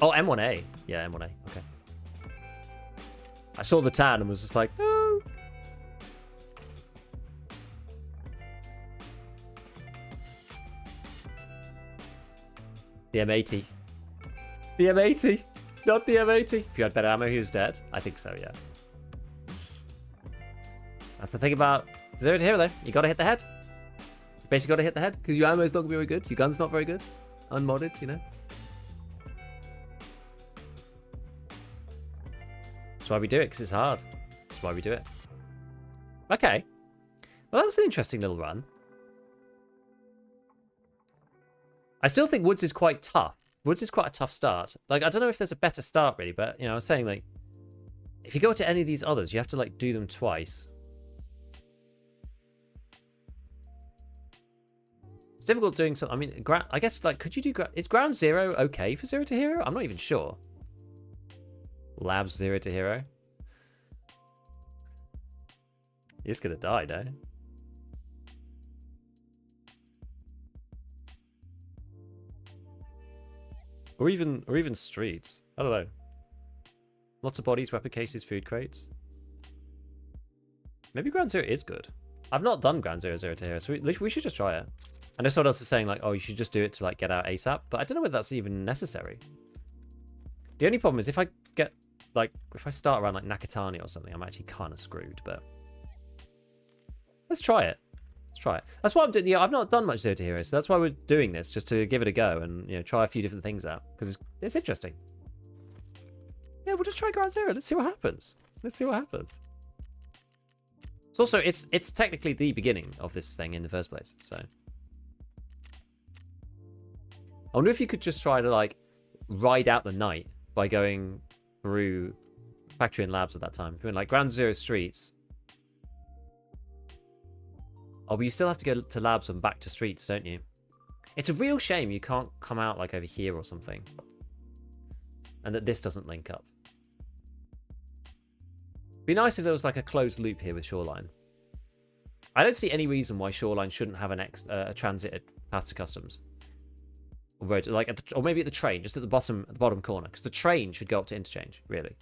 Oh, M1A. Yeah, M1A. Okay. I saw the tan and was just like, no. The M80. The M80. Not the M80. If you had better ammo, he was dead. I think so, yeah. That's the thing about 0 to hero, though. You gotta hit the head. You basically gotta hit the head, because your ammo's not gonna be very good. Your gun's not very good. Unmodded, you know. That's why we do it, because it's hard. That's why we do it. Okay. Well, that was an interesting little run. I still think Woods is quite tough. Woods is quite a tough start. Like, I don't know if there's a better start, really, but, you know, I was saying, like, if you go to any of these others, you have to, like, do them twice. It's difficult doing something. I mean, I guess, like, could you do... Is Ground Zero okay for 0 to hero? I'm not even sure. Labs 0 to hero. You're just gonna die, no? Or even streets. I don't know. Lots of bodies, weapon cases, food crates. Maybe Ground Zero is good. I've not done Ground Zero 0 to hero, so we should just try it. I know someone else is saying, like, oh, you should just do it to, like, get out ASAP, but I don't know whether that's even necessary. The only problem is if I get, like, if I start around, like, Nakatani or something, I'm actually kind of screwed, but... Let's try it. Let's try it. That's what I'm doing. Yeah, I've not done much 0 to hero, so that's why we're doing this, just to give it a go and, you know, try a few different things out, because it's interesting. Yeah, we'll just try Ground Zero. Let's see what happens. Let's see what happens. It's also, it's technically the beginning of this thing in the first place, so... I wonder if you could just try to, like, ride out the night by going through factory and labs at that time. Doing, like, Ground Zero streets. Oh, but you still have to go to labs and back to streets, don't you? It's a real shame you can't come out, like, over here or something. And that this doesn't link up. Be nice if there was, like, a closed loop here with Shoreline. I don't see any reason why Shoreline shouldn't have an a transit path to customs. Or road, like, or maybe at the train, just at the bottom corner, because the train should go up to interchange, really.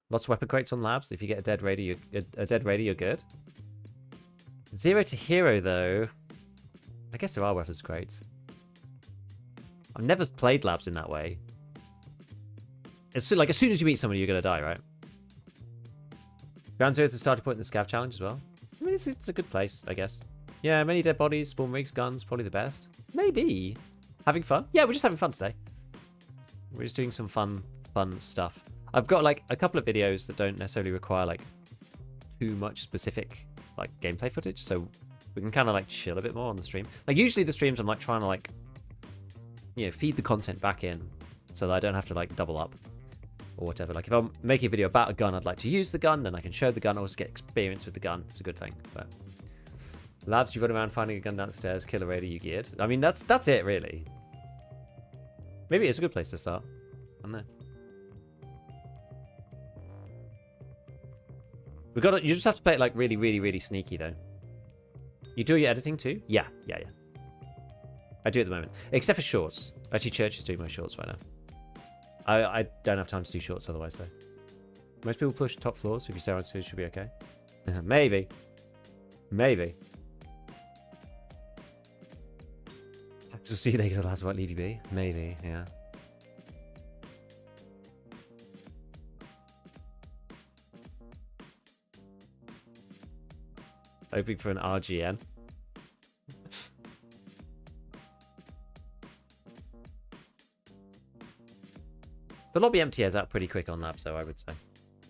Lots of weapon crates on labs. If you get a dead raider, you're good. 0 to hero, though. I guess there are weapons crates. I've never played labs in that way. It's like as soon as you meet somebody, you're gonna die, right? Ground Zero is the starting point in the Scav challenge as well. I mean, it's a good place, I guess. Yeah, many dead bodies, spawn rigs, guns, probably the best. Maybe. Having fun? Yeah, we're just having fun today. We're just doing some fun stuff. I've got, like, a couple of videos that don't necessarily require, like, too much specific, like, gameplay footage, so we can kind of, like, chill a bit more on the stream. Like, usually the streams I'm, like, trying to, like, you know, feed the content back in so that I don't have to, like, double up or whatever. Like, if I'm making a video about a gun, I'd like to use the gun, then I can show the gun, also get experience with the gun. It's a good thing. But labs, you run around finding a gun downstairs, kill a raider, you geared. I mean, that's it, really. Maybe it's a good place to start. I don't know. You just have to play it, like, really, really, really sneaky, though. You do your editing, too? Yeah. I do at the moment. Except for shorts. Actually, Church is doing my shorts right now. I don't have time to do shorts otherwise, though. Most people push top floors. If you stay on two, it should be okay. Maybe. So see you later, lads. What leave you be? Maybe, yeah. Hoping for an RGN. The lobby MTS out pretty quick on labs, though, I would say.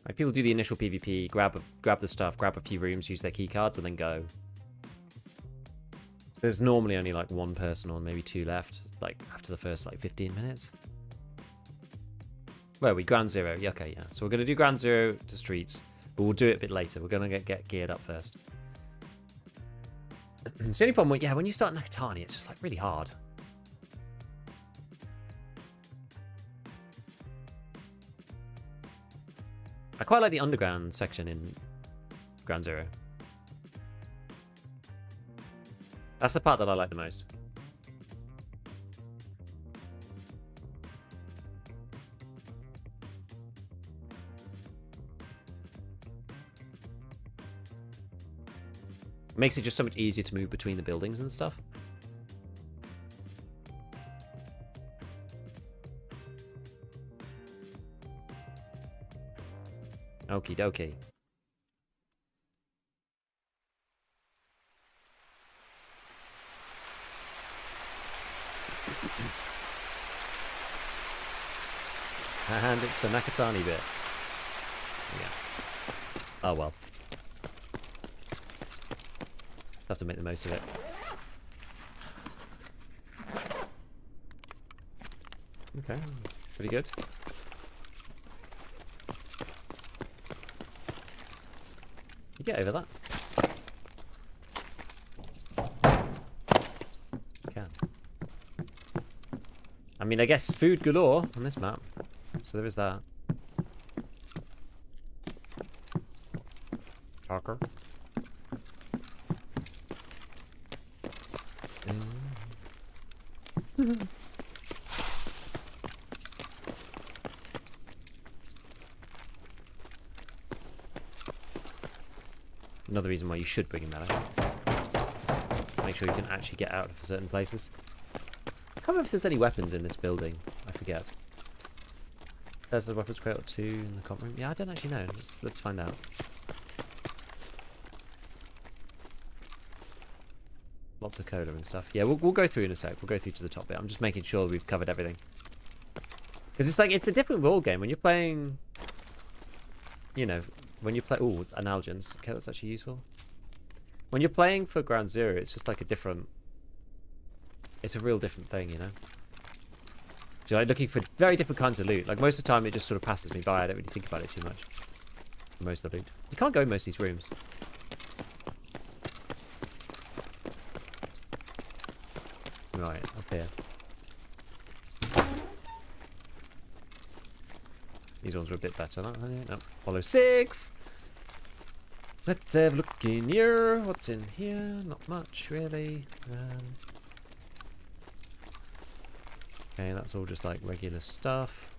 Like, people do the initial PvP, grab the stuff, grab a few rooms, use their key cards, and then go. So there's normally only, like, one person or maybe two left, like, after the first, like, 15 minutes. Where are we? Ground Zero. Yeah, okay, yeah. So we're going to do Ground Zero to streets, but we'll do it a bit later. We're going to get geared up first. It's the only problem, when you start Nakatani, it's just, like, really hard. I quite like the underground section in Ground Zero. That's the part that I like the most. It makes it just so much easier to move between the buildings and stuff. Okie dokie. And it's the Nakatani bit. Yeah. Oh well. Have to make the most of it. Okay, pretty good. You get over that. You can. I mean, I guess food galore on this map. So there is that. Parker. Another reason why you should bring him out. Make sure you can actually get out of certain places. I can't remember if there's any weapons in this building. I forget. There's a weapons crate or 2 in the comp room. Yeah, I don't actually know. Let's find out. Lots of cola and stuff. Yeah, we'll go through in a sec. We'll go through to the top bit. I'm just making sure we've covered everything. Because it's like, it's a different role game when you're playing, you know, when you play... Ooh, analgens. Okay, that's actually useful. When you're playing for Ground Zero, it's just like a different... It's a real different thing, you know? So you're like looking for very different kinds of loot. Like most of the time, it just sort of passes me by. I don't really think about it too much. Most of the loot. You can't go in most of these rooms. Right, up here. These ones are a bit better, aren't they? No. Hollow 6! Let's have a look in here. What's in here? Not much, really. Okay, that's all just like regular stuff.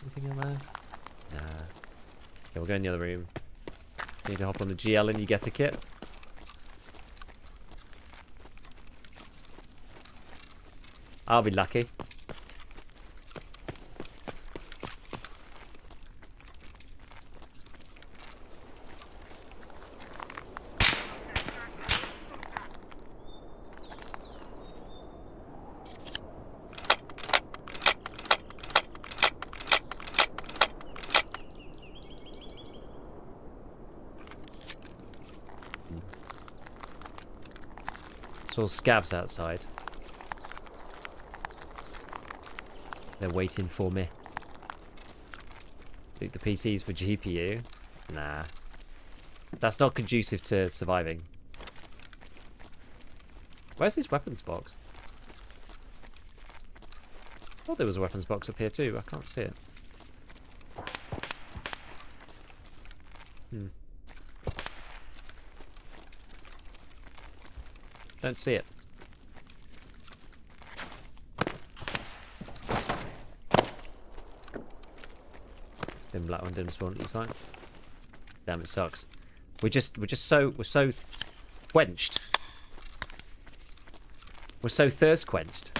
Anything in there? Nah. Okay, we'll go in the other room. Need to hop on the GL and you get a kit. I'll be lucky. Saw scavs outside. They're waiting for me. Loot the PCs for GPU? Nah. That's not conducive to surviving. Where's this weapons box? I thought there was a weapons box up here too. I can't see it. Don't see it. Then black one didn't spawn, it looks like. Damn, it sucks. We're so quenched. We're so thirst quenched.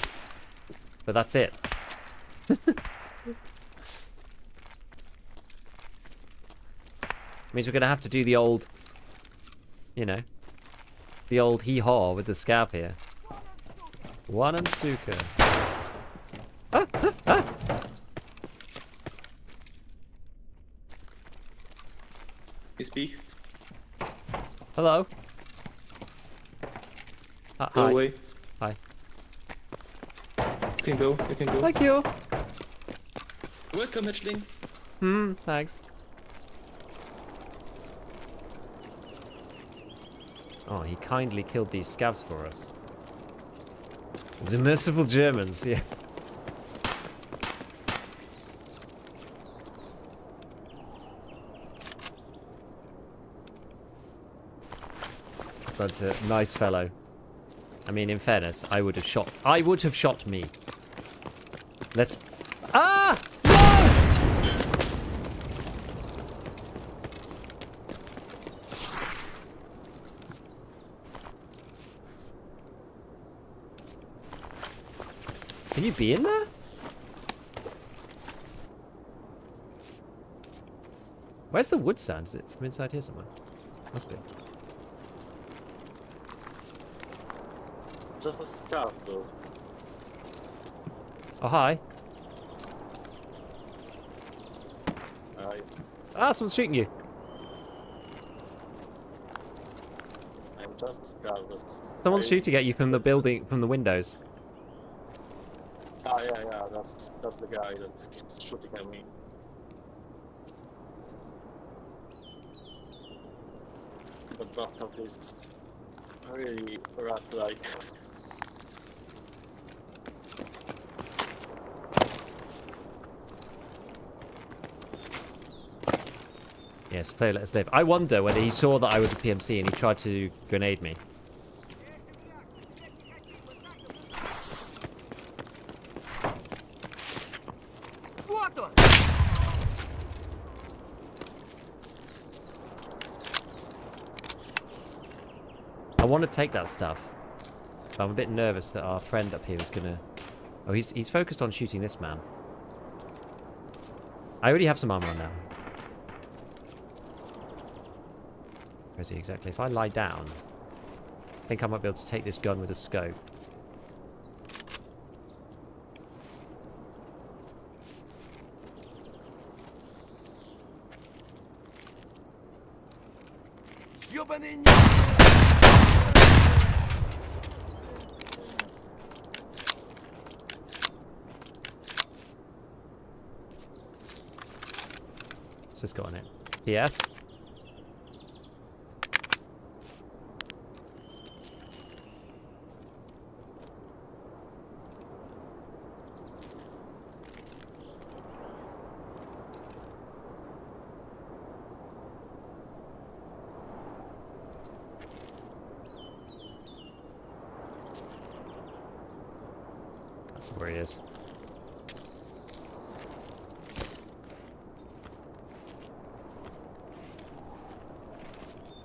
But that's it. Means we're gonna have to do the old, you know, the old hee-haw with the scav here. One and Suka. You speak. Hello. Go Hi. away. Hi. You can go. You can go. Thank you. Welcome, hatchling. Thanks. Oh, he kindly killed these scavs for us. The merciful Germans, yeah. But nice fellow. I mean, in fairness, I would have shot me. Let's... Ah! No! Can you be in there? Where's the wood sound? Is it from inside here somewhere? Must be. Just a scarf, though. Oh, hi. Ah, someone's shooting you. I'm just a scarf. Someone's shooting at you from the building, from the windows. Ah, yeah, that's the guy that is shooting at me. The bathtub is really rat-like. Yes, play Let Us Live. I wonder whether he saw that I was a PMC and he tried to grenade me. I want to take that stuff. But I'm a bit nervous that our friend up here is gonna... Oh, he's focused on shooting this man. I already have some armor on now. Where is he exactly? If I lie down, I think I might be able to take this gun with a scope. What's this got on it? Yes. That's where he is.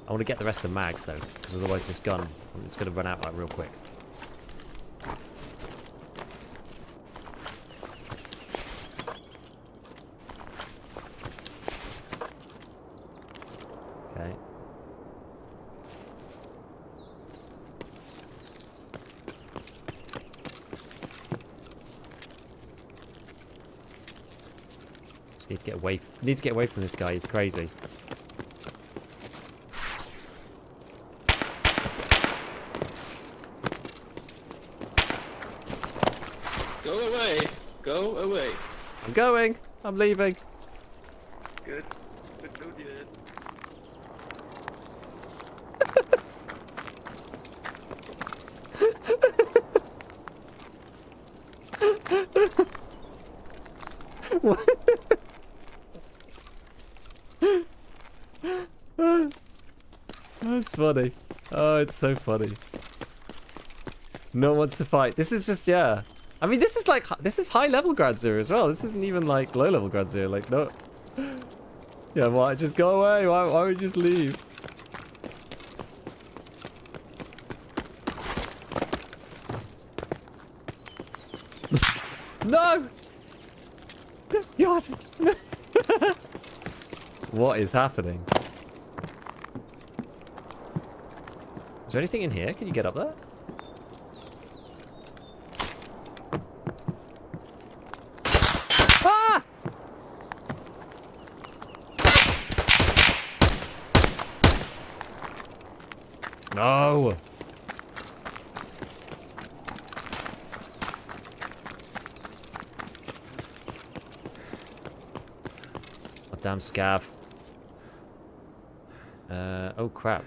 I want to get the rest of the mags though, because otherwise this gun is going to run out like real quick. Okay. Just need to get away. Need to get away from this guy. He's crazy. Go away! Go away! I'm going. I'm leaving. Good. Good go, dude. That's funny. Oh, it's so funny. No one wants to fight. This is just, yeah. I mean, this is like, this is high level Ground Zero as well. This isn't even like low level Ground Zero. Like, no. Yeah, why? Just go away. Why would you just leave? No! God! What is happening? Is there anything in here? Can you get up there? Ah! No! Oh, damn scav. Oh crap.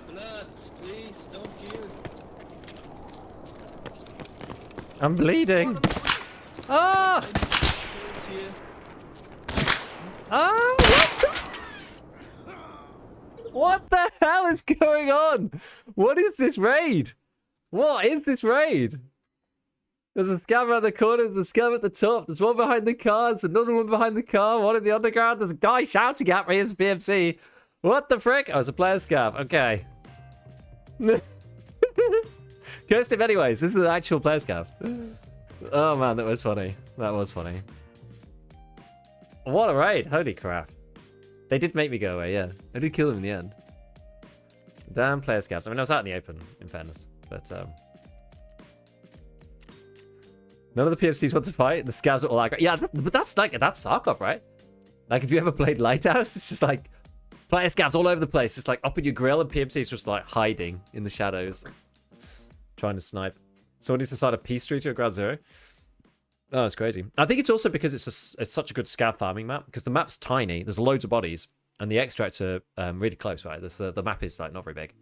Blood, please don't kill. I'm bleeding! Ah! It's here. Ah! What the hell is going on? What is this raid? What is this raid? There's a scav around the corner, there's a scav at the top, there's one behind the car, there's another one behind the car, one in the underground, there's a guy shouting at me as BMC. What the frick? Oh, it's a player scav. Okay. Cursed him anyways. This is an actual player scav. Oh man, that was funny. That was funny. What a raid. Holy crap. They did make me go away, yeah. I did kill him in the end. Damn player scavs. I mean, I was out in the open, in fairness. But, none of the PFCs want to fight. The scavs are all aggro. Yeah, but that's Tarkov, right? Like, if you ever played Lighthouse, it's just like player scavs all over the place. Just like up in your grill, and PFCs just like hiding in the shadows. Trying to snipe. Someone needs to start a peace treaty or ground zero. Oh, it's crazy. I think it's also because it's such a good scav farming map, because the map's tiny, there's loads of bodies, and the extracts are really close, right? The map is like not very big.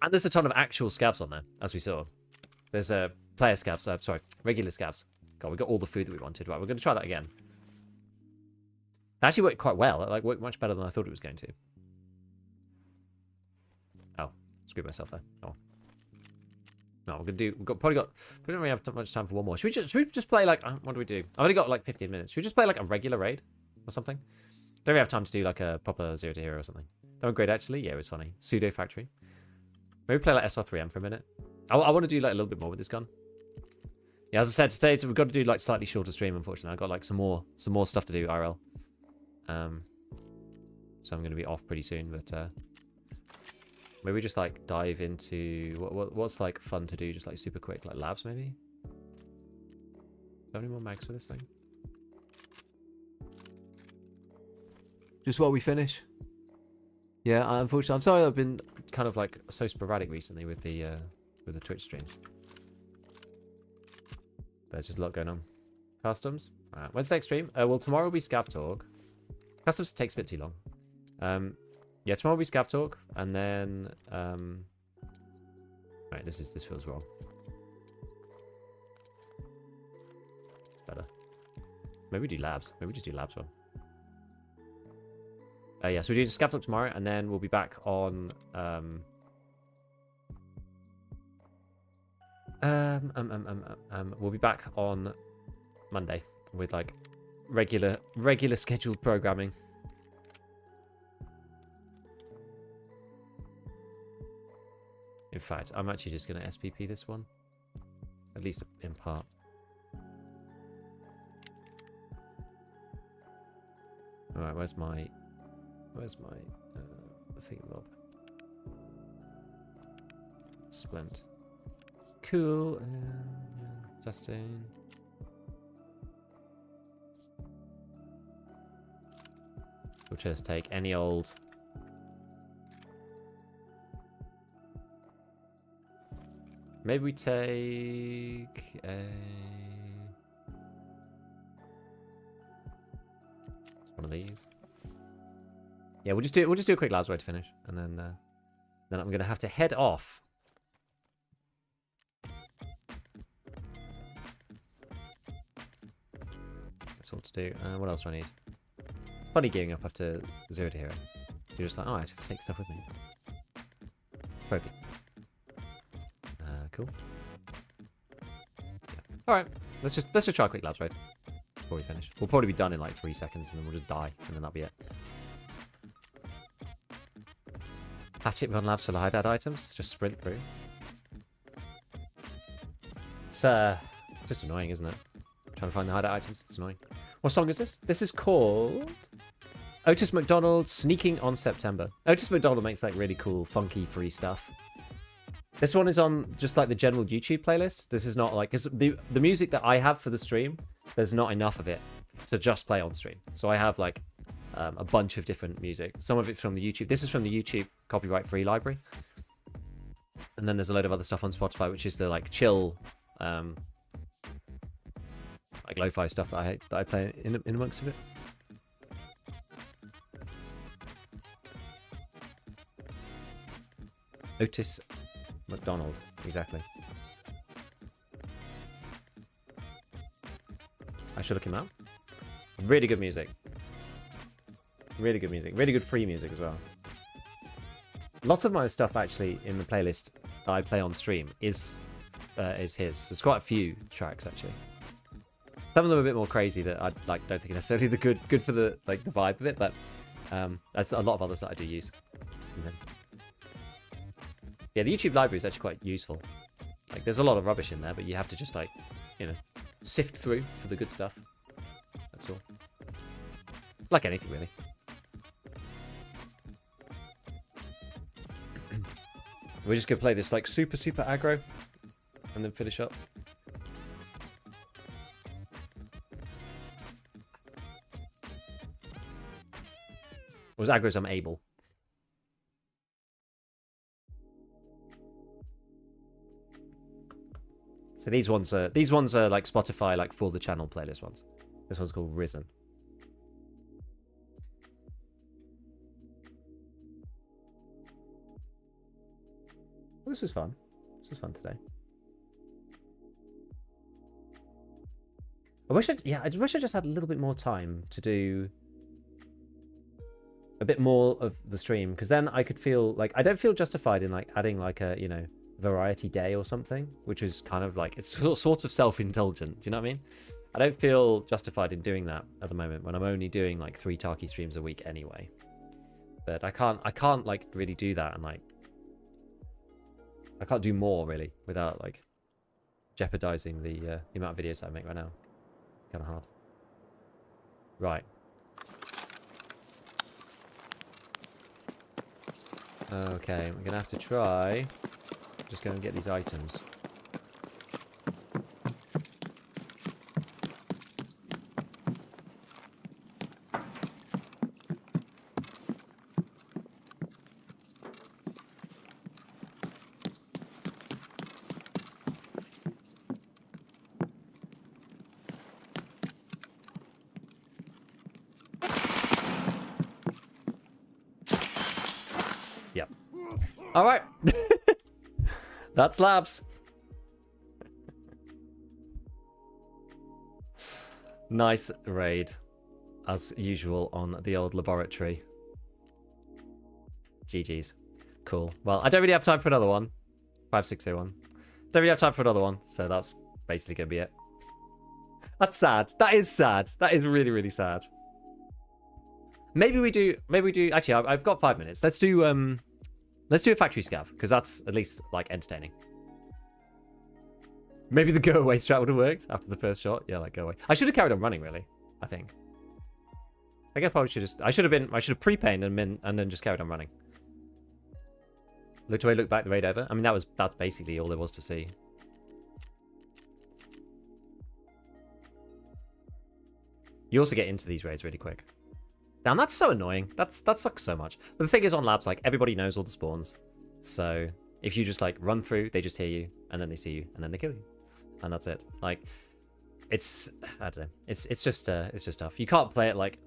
And there's a ton of actual scavs on there, as we saw. There's player scavs, sorry, regular scavs. God, we got all the food that we wanted. Right, we're going to try that again. It actually worked quite well. It like worked much better than I thought it was going to. Oh, screwed myself there. Oh. No, we're gonna do. We don't really have much time for one more. Should we just play like? What do we do? I've only got like 15 minutes. Should we just play like a regular raid or something? Don't we have time to do like a proper 0 to hero or something? That was great actually. Yeah, it was funny. Pseudo factory. Maybe play like SR3M for a minute. I want to do like a little bit more with this gun. Yeah, as I said today, so we've got to do like slightly shorter stream. Unfortunately, I've got like some more stuff to do IRL. So I'm gonna be off pretty soon, but. Maybe just like dive into what's like fun to do, just like super quick, like labs maybe. Do you have any more mags for this thing? Just while we finish. Yeah, unfortunately, I'm sorry I've been kind of like so sporadic recently with the Twitch streams. There's just a lot going on. Customs. Alright, when's the next stream? Well, tomorrow will be ScavTalk. Customs takes a bit too long. Yeah, tomorrow will be ScavTalk, and then right, this feels wrong. It's better. Maybe we do labs. Maybe we just do labs one. Yeah, so we do ScavTalk tomorrow, and then we'll be back on we'll be back on Monday with like regular scheduled programming. In fact, I'm actually just going to SPP this one. At least in part. Alright, where's my thingamabob? Splint. Cool. Testing. We'll just take any old... Maybe we take a... one of these. Yeah, we'll just do a quick labs way to finish, and then I'm gonna have to head off. That's all to do. What else do I need? Funny gearing up after 0 to hero. You're just like, oh, I have to take stuff with me. Probably. Cool. Yeah. All right, let's just try a quick labs raid before we finish. We'll probably be done in like 3 seconds, and then we'll just die, and then that'll be it. Hatchet run labs for the hideout items. Just sprint through. It's just annoying, isn't it? Trying to find the hideout items. It's annoying. What song is this? This is called Otis McDonald Sneaking on September. Otis McDonald makes like really cool, funky, free stuff. This one is on just like the general YouTube playlist. This is not like, because the music that I have for the stream, there's not enough of it to just play on stream. So I have like a bunch of different music. Some of it's from the YouTube. This is from the YouTube copyright free library. And then there's a load of other stuff on Spotify, which is the like chill, like lo-fi stuff that I play in amongst of it. Otis McDonald, exactly. I should look him up. Really good music. Really good music. Really good free music as well. Lots of my stuff actually in the playlist that I play on stream is his. There's quite a few tracks actually. Some of them are a bit more crazy that I like. Don't think are necessarily the good for the like the vibe of it, but that's a lot of others that I do use. Yeah, the YouTube library is actually quite useful. Like, there's a lot of rubbish in there, but you have to just like, you know, sift through for the good stuff. That's all. Like anything really. We're just gonna play this like super aggro, and then finish up. Or as aggro as I'm able. So these ones are like Spotify like for the channel playlist ones. This one's called Risen. Well, this was fun. This was fun today. I wish I just had a little bit more time to do a bit more of the stream, because then I could feel like I don't feel justified in like adding like a, you know, variety day or something, which is kind of like, it's sort of self-indulgent. Do you know what I mean? I don't feel justified in doing that at the moment when I'm only doing like 3 Tarky streams a week anyway. But I can't like really do that, and like I can't do more really without like jeopardizing the amount of videos that I make right now. Kind of hard. Right. Okay, we're gonna have to try. Just go and get these items. Yep. All right. That's labs. Nice raid, as usual on the old laboratory. GG's. Cool. Well, I don't really have time for another one. 5601. Don't really have time for another one, so that's basically gonna be it. That's sad. That is sad. That is really sad. Maybe we do. Actually, I've got 5 minutes. Let's do a factory scav, because that's at least like entertaining. Maybe the go away strat would have worked after the first shot. Yeah, like go away. I should have carried on running, really. I think. I guess probably should just. I should have pre-pained and then just carried on running. Looked away, looked back, the raid over. I mean, that's basically all there was to see. You also get into these raids really quick. Damn, that's so annoying. That sucks so much. But the thing is, on labs, like, everybody knows all the spawns. So if you just like run through, they just hear you, and then they see you, and then they kill you, and that's it. Like, it's, I don't know. It's just tough. You can't play it like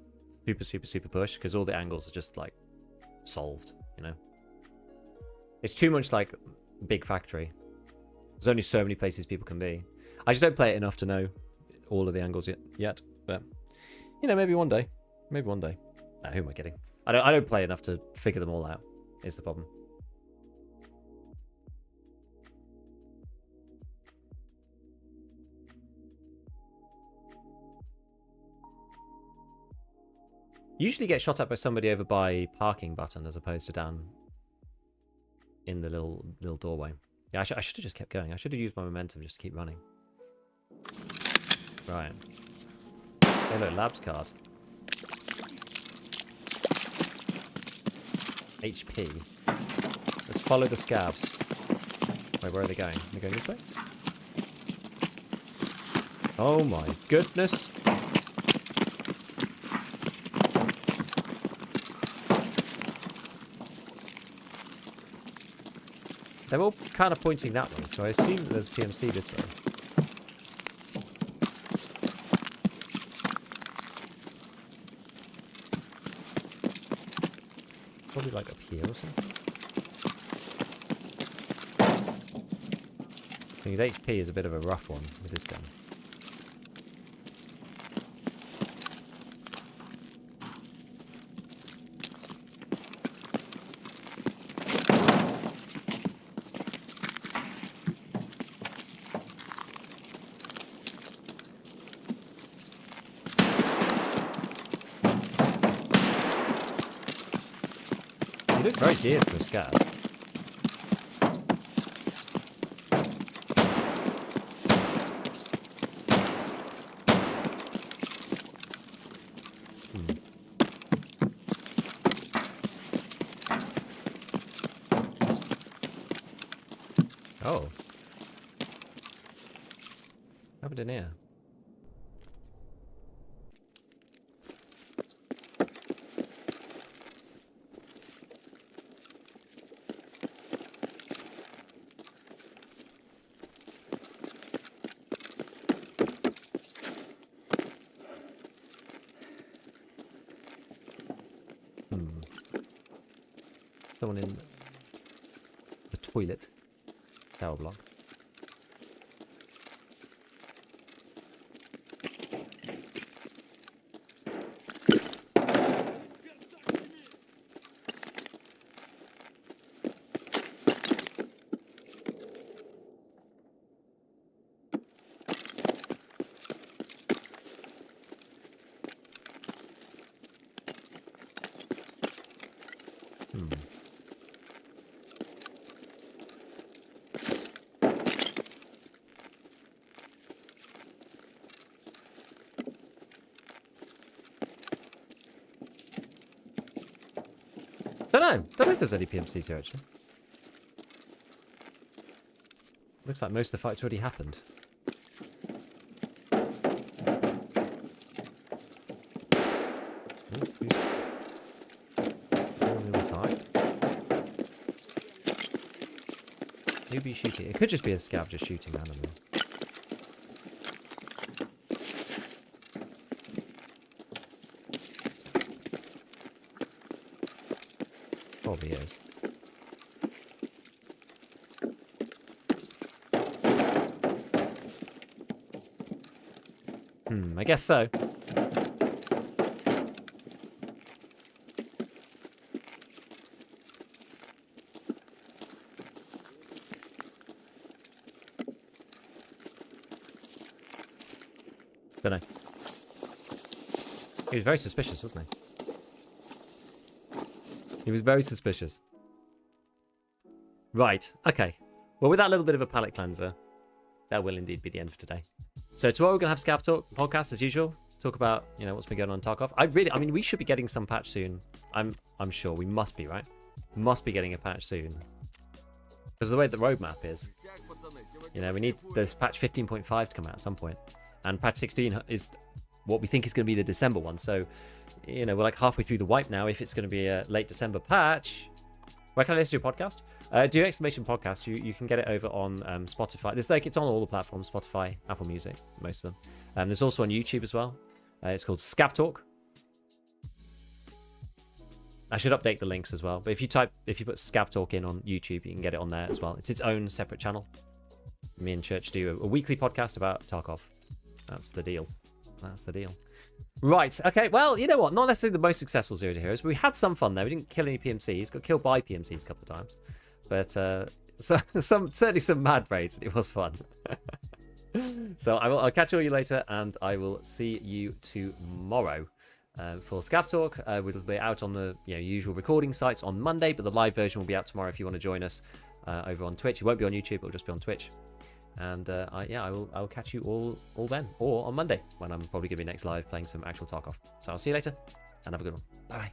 super push, because all the angles are just like solved. You know, it's too much like big factory. There's only so many places people can be. I just don't play it enough to know all of the angles yet. But you know, maybe one day. Maybe one day. Nah, who am I kidding? I don't play enough to figure them all out, is the problem. You usually get shot at by somebody over by parking button as opposed to down in the little doorway. Yeah, I should have just kept going. I should have used my momentum just to keep running. Right. Hello, labs card. HP. Let's follow the scavs. Wait, where are they going? Are they going this way? Oh my goodness. They're all kind of pointing that way, so I assume that there's PMC this way. Probably like up here or something. I think his HP is a bit of a rough one with this gun. You look very geared for a scav. Oh. What happened in here? Someone in the toilet. Tower block. Don't know if there's any PMCs here actually. Looks like most of the fights already happened. On the other side. Who'd be shooting? It could just be a scout just shooting randomly. Probably is. I guess so. Don't know. He was very suspicious, wasn't he? He was very suspicious. Right, okay. Well, with that little bit of a palate cleanser, that will indeed be the end for today. So tomorrow we're going to have ScavTalk podcast as usual. Talk about, you know, what's been going on in Tarkov. I mean, we should be getting some patch soon. I'm sure we must be, right? Must be getting a patch soon. Because of the way the roadmap is. You know, we need this patch 15.5 to come out at some point. And patch 16 is what we think is going to be the December one. So, you know, we're like halfway through the wipe now. If it's going to be a late December patch, where can I listen to your podcast? Do exclamation podcast. You can get it over on Spotify. It's on all the platforms: Spotify, Apple Music, most of them. There's also on YouTube as well. It's called ScavTalk. I should update the links as well. But if you put ScavTalk in on YouTube, you can get it on there as well. It's its own separate channel. Me and Church do a weekly podcast about Tarkov. That's the deal. That's the deal. Right, okay, well, you know what? Not necessarily the most successful Zero to Heroes, but we had some fun there. We didn't kill any PMCs. Got killed by PMCs a couple of times. But certainly some mad raids. It was fun. So I'll catch all you later, and I will see you tomorrow for ScavTalk. We'll be out on the usual recording sites on Monday, but the live version will be out tomorrow if you want to join us over on Twitch. It won't be on YouTube, it'll just be on Twitch. And I will catch you all then, or on Monday when I'm probably going to be next live playing some actual Tarkov. So I'll see you later, and have a good one. Bye.